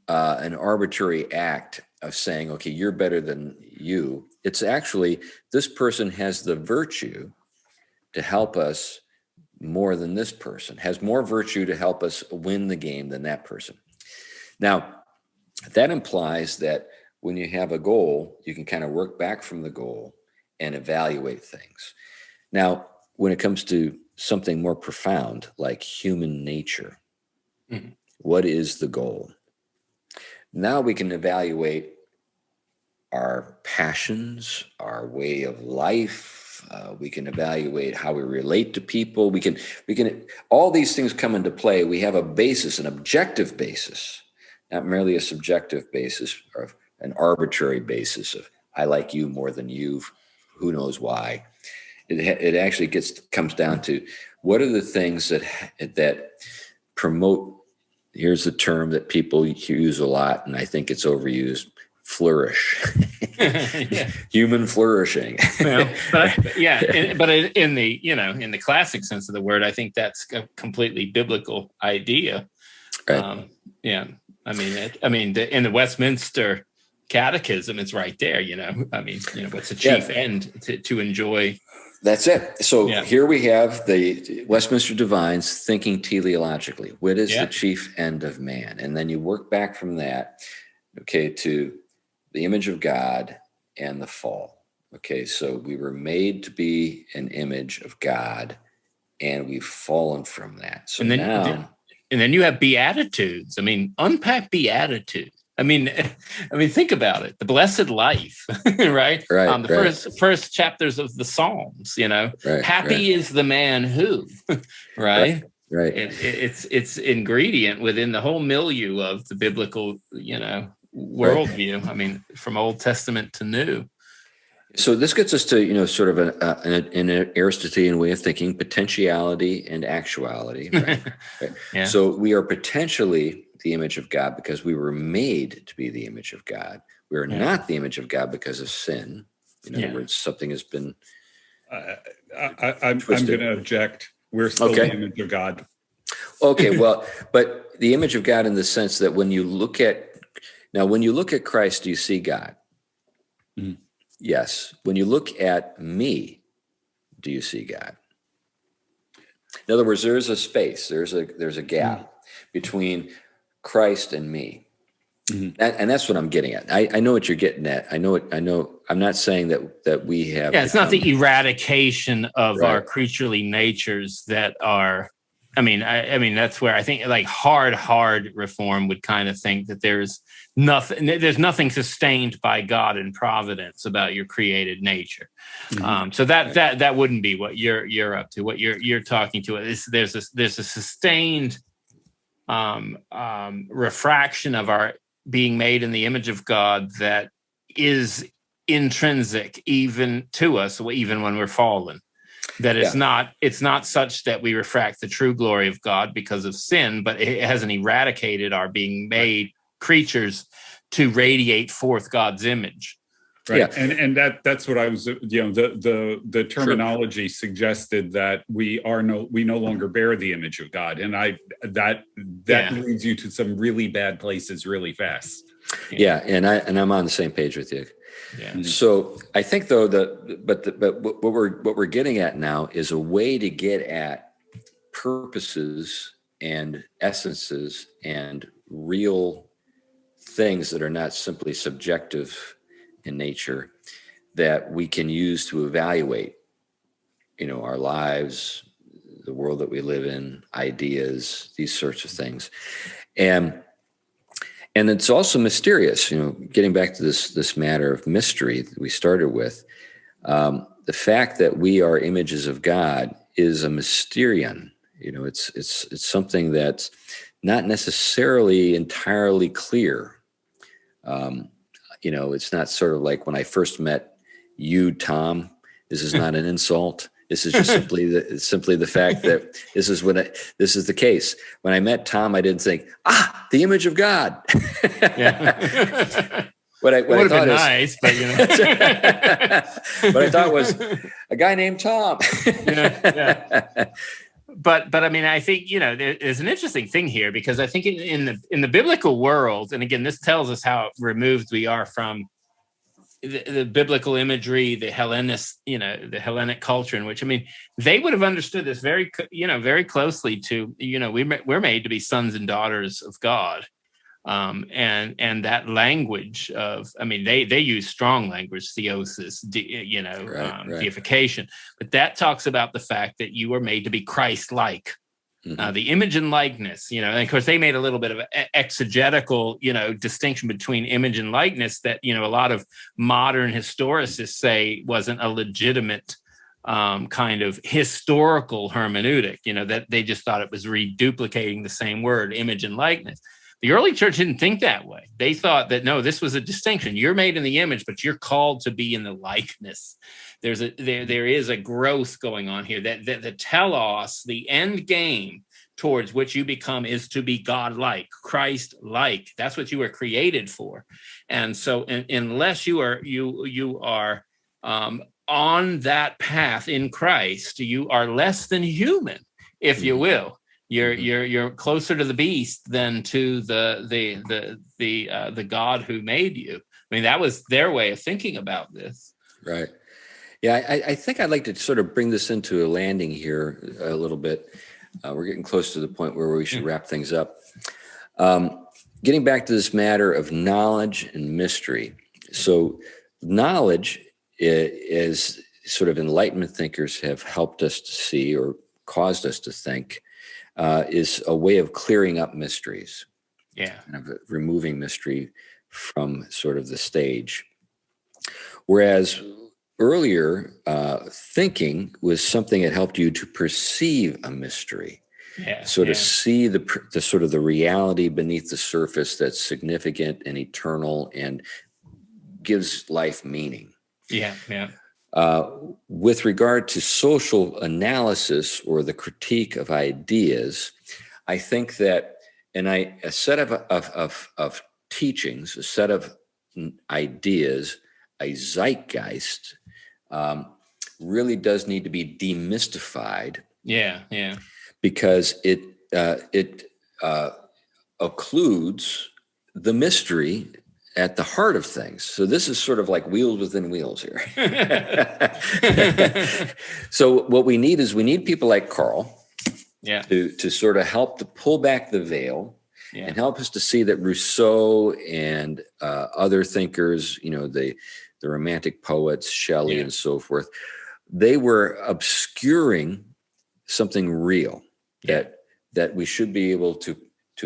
an arbitrary act of saying, okay, you're better than you. It's actually, this person has the virtue to help us more than this person, has more virtue to help us win the game than that person. Now, that implies that when you have a goal, you can kind of work back from the goal and evaluate things. Now, when it comes to something more profound like human nature, what is the goal? Now we can evaluate our passions, our way of life. We can evaluate how we relate to people. We can, all these things come into play. We have a basis, an objective basis, not merely a subjective basis or an arbitrary basis of, I like you more than you, who knows why. it actually comes down to what are the things that promote. Here's the term that people use a lot, and I think it's overused: flourish.
Yeah.
Human flourishing.
Well, but in the classic sense of the word, I think that's a completely biblical idea.
Right.
Yeah. I mean, in the Westminster Catechism, it's right there. What's the chief end to enjoy?
That's it. So here we have the Westminster Divines thinking teleologically. What is the chief end of man? And then you work back from that, to the image of God and the fall. Okay, so we were made to be an image of God, and we've fallen from that. So and
then you have Beatitudes. I mean, unpack Beatitudes. I mean, think about it. The blessed life, right?
Right.
First chapters of the Psalms. Happy is the man who, right?
Right.
It's ingredient within the whole milieu of the biblical, worldview. I mean, from Old Testament to New.
So this gets us to, sort of an Aristotelian way of thinking: potentiality and actuality. Right? Right.
Yeah.
So we are potentially the image of God because we were made to be the image of God. We are not the image of God because of sin. In other words, something has been.
I'm going to object. We're still the image of God.
Okay, well, but the image of God in the sense that when you look at Christ, do you see God?
Mm-hmm.
Yes. When you look at me, do you see God? In other words, there's a space, there's a gap between Christ and me. Mm-hmm. And that's what I'm getting at. I know what you're getting at. I know. I'm not saying that we have.
Yeah, it's not the eradication of our creaturely natures that are. I mean, that's where I think like hard reform would kind of think that there's nothing sustained by God and providence about your created nature. Mm-hmm. So that wouldn't be what you're up to. What you're talking to is there's a sustained refraction of our being made in the image of God that is intrinsic even to us, even when we're fallen. That it's not such that we refract the true glory of God because of sin, but it hasn't eradicated our being made creatures to radiate forth God's image.
Right. Yeah. And that's what I was, the terminology suggested that we no longer bear the image of God. And that leads you to some really bad places really fast.
Yeah. And I'm on the same page with you.
Yeah.
So I think though but what we're getting at now is a way to get at purposes and essences and real things that are not simply subjective in nature that we can use to evaluate, our lives, the world that we live in, ideas, these sorts of things. And it's also mysterious, getting back to this matter of mystery that we started with. The fact that we are images of God is a mysterion. It's something that's not necessarily entirely clear. It's not sort of like when I first met you, Tom. This is not an insult. This is just simply the fact that this is the case. When I met Tom, I didn't think, the image of God.
Yeah.
What I
would have
thought
been
is,
nice, but
what I thought was a guy named Tom.
Yeah. But I mean, I think, there's an interesting thing here because I think in the biblical world, and again, this tells us how removed we are from the biblical imagery, the Hellenic culture, in which, they would have understood this very closely to, we're made to be sons and daughters of God. And that language of, they use strong language, theosis, deification, but that talks about the fact that you are made to be Christlike. Mm-hmm. The image and likeness, and of course they made a little bit of exegetical, distinction between image and likeness that, a lot of modern historicists say wasn't a legitimate kind of historical hermeneutic, that they just thought it was reduplicating the same word, image and likeness. The early church didn't think that way. They thought that, no, this was a distinction. You're made in the image, but you're called to be in the likeness. There is a growth going on here. That the telos, the end game towards which you become, is to be godlike, Christ-like. That's what you were created for. And so, unless you are on that path in Christ, you are less than human, if you will. You're closer to the beast than to the God who made you. I mean, that was their way of thinking about this. Right.
Yeah, I think I'd like to sort of bring this into a landing here a little bit. We're getting close to the point where we should wrap things up. Getting back to this matter of knowledge and mystery. So knowledge is sort of Enlightenment thinkers have helped us to see, or caused us to think, is a way of clearing up mysteries.
Yeah.
Kind of removing mystery from sort of the stage. Whereas earlier, thinking was something that helped you to perceive a mystery.
Yeah,
to see the sort of the reality beneath the surface that's significant and eternal and gives life meaning.
Yeah, yeah.
With regard to social analysis or the critique of ideas, I think that a set of teachings, a set of ideas, a zeitgeist, really does need to be demystified.
Yeah, yeah.
Because it occludes the mystery at the heart of things. So this is sort of like wheels within wheels here. So what we need people like Karl, to sort of help to pull back the veil and help us to see that Rousseau and other thinkers, the Romantic poets, Shelley and so forth, they were obscuring something real that we should be able to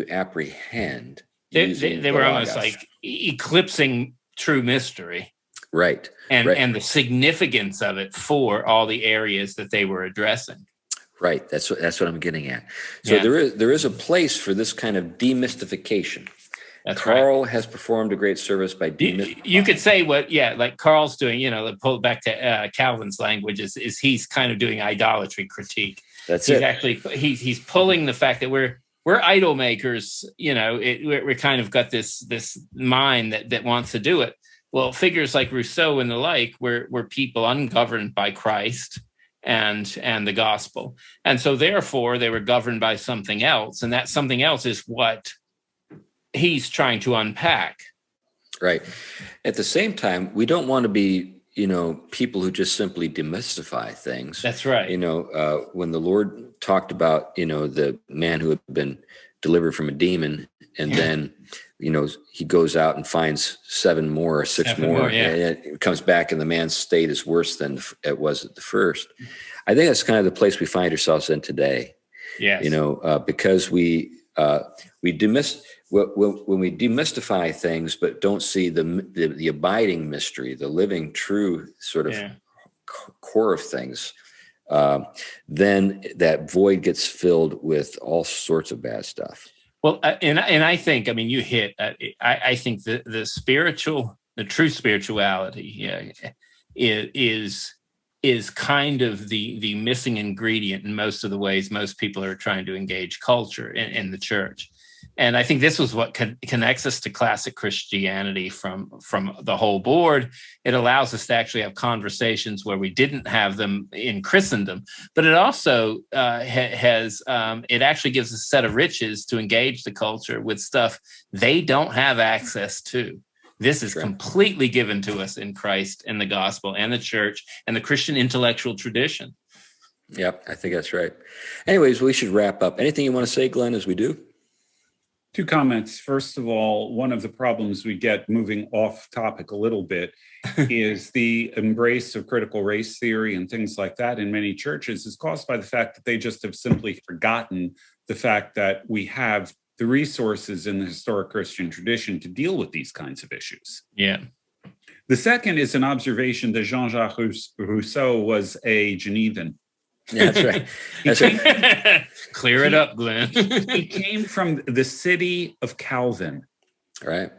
apprehend.
They were almost like eclipsing true mystery,
right?
And the significance of it for all the areas that they were addressing.
Right. That's what I'm getting at. So there is a place for this kind of demystification.
That's
Karl has performed a great service by demystifying.
You could say like Karl's doing, pull it back to Calvin's language, is he's kind of doing idolatry critique.
That's it.
Actually, he's pulling the fact that we're idol makers. We're kind of got this mind that wants to do it. Well, figures like Rousseau and the like were people ungoverned by Christ and the gospel, and so therefore they were governed by something else, and that something else is what he's trying to unpack.
Right. At the same time, we don't want to be people who just simply demystify things.
That's right.
When the Lord talked about, the man who had been delivered from a demon, and then, he goes out and finds 7 more or 6 more, and it comes back and the man's state is worse than it was at the first. I think that's kind of the place we find ourselves in today.
Yes.
Because when we demystify things, but don't see the abiding mystery, the living, true sort of core of things, then that void gets filled with all sorts of bad stuff.
Well, and I think, you hit. I think the true spirituality, is kind of the missing ingredient in most of the ways most people are trying to engage culture in the church. And I think this was what connects us to classic Christianity from the whole board. It allows us to actually have conversations where we didn't have them in Christendom, but it also it actually gives us a set of riches to engage the culture with stuff they don't have access to. This is completely given to us in Christ and the gospel and the church and the Christian intellectual tradition.
Yep, I think that's right. Anyways, we should wrap up. Anything you want to say, Glenn, as we do?
2 comments. First of all, one of the problems we get, moving off topic a little bit, is the embrace of critical race theory and things like that in many churches is caused by the fact that they just have simply forgotten the fact that we have the resources in the historic Christian tradition to deal with these kinds of issues.
Yeah.
The second is an observation that Jean-Jacques Rousseau was a Genevan.
Yeah, that's right. That's right.
Clear it up, Glenn.
He came from the city of Calvin.
Right.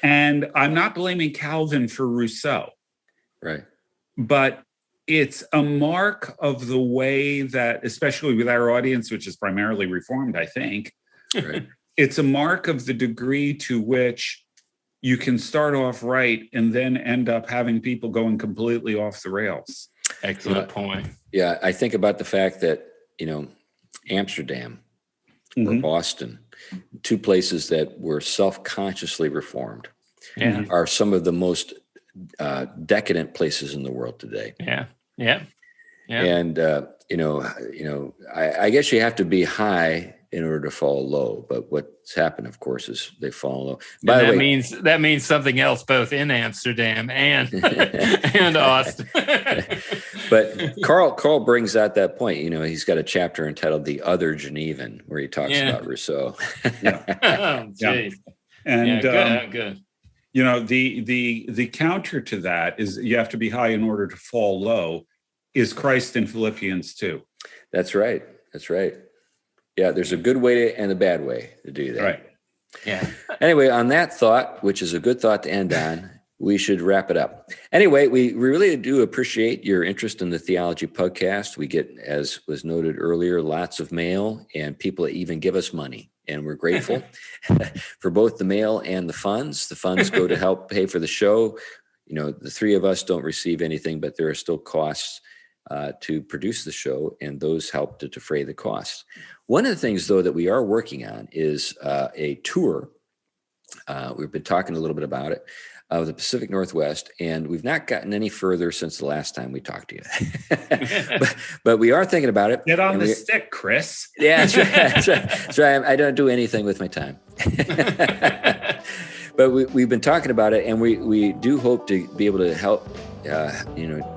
And I'm not blaming Calvin for Rousseau.
Right.
But it's a mark of the way that, especially with our audience, which is primarily Reformed, I think,
Right.
it's a mark of the degree to which you can start off right and then end up having people going completely off the rails.
Excellent point.
Yeah, I think about the fact that, Amsterdam or Boston, two places that were self-consciously reformed, are some of the most decadent places in the world today.
Yeah.
And I guess you have to be high in order to fall low. But what's happened, of course, is they fall low.
By the way, that means something else, both in Amsterdam and and Austin.
But Carl brings out that point. He's got a chapter entitled "The Other Genevan," where he talks about Rousseau.
Oh, geez.
And
good.
The counter to that is you have to be high in order to fall low. Is Christ in Philippians 2?
That's right. Yeah, there's a good way and a bad way to do that.
Right.
Yeah.
Anyway, on that thought, which is a good thought to end on, we should wrap it up. Anyway, we really do appreciate your interest in the Theology Pugcast. We get, as was noted earlier, lots of mail and people that even give us money. And we're grateful for both the mail and the funds. The funds go to help pay for the show. The three of us don't receive anything, but there are still costs to produce the show, and those help to defray the costs. One of the things, though, that we are working on is a tour. We've been talking a little bit about it, of the Pacific Northwest, and we've not gotten any further since the last time we talked to you. but we are thinking about it.
Get on the stick, Chris.
Yeah, that's right. I don't do anything with my time. But we've been talking about it, and we do hope to be able to help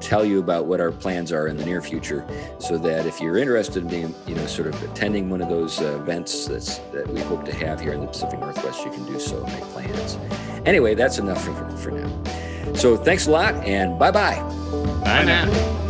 tell you about what our plans are in the near future, so that if you're interested in being, sort of attending one of those events that we hope to have here in the Pacific Northwest, you can do so and make plans. Anyway, that's enough for now. So thanks a lot, and bye-bye.
Bye now.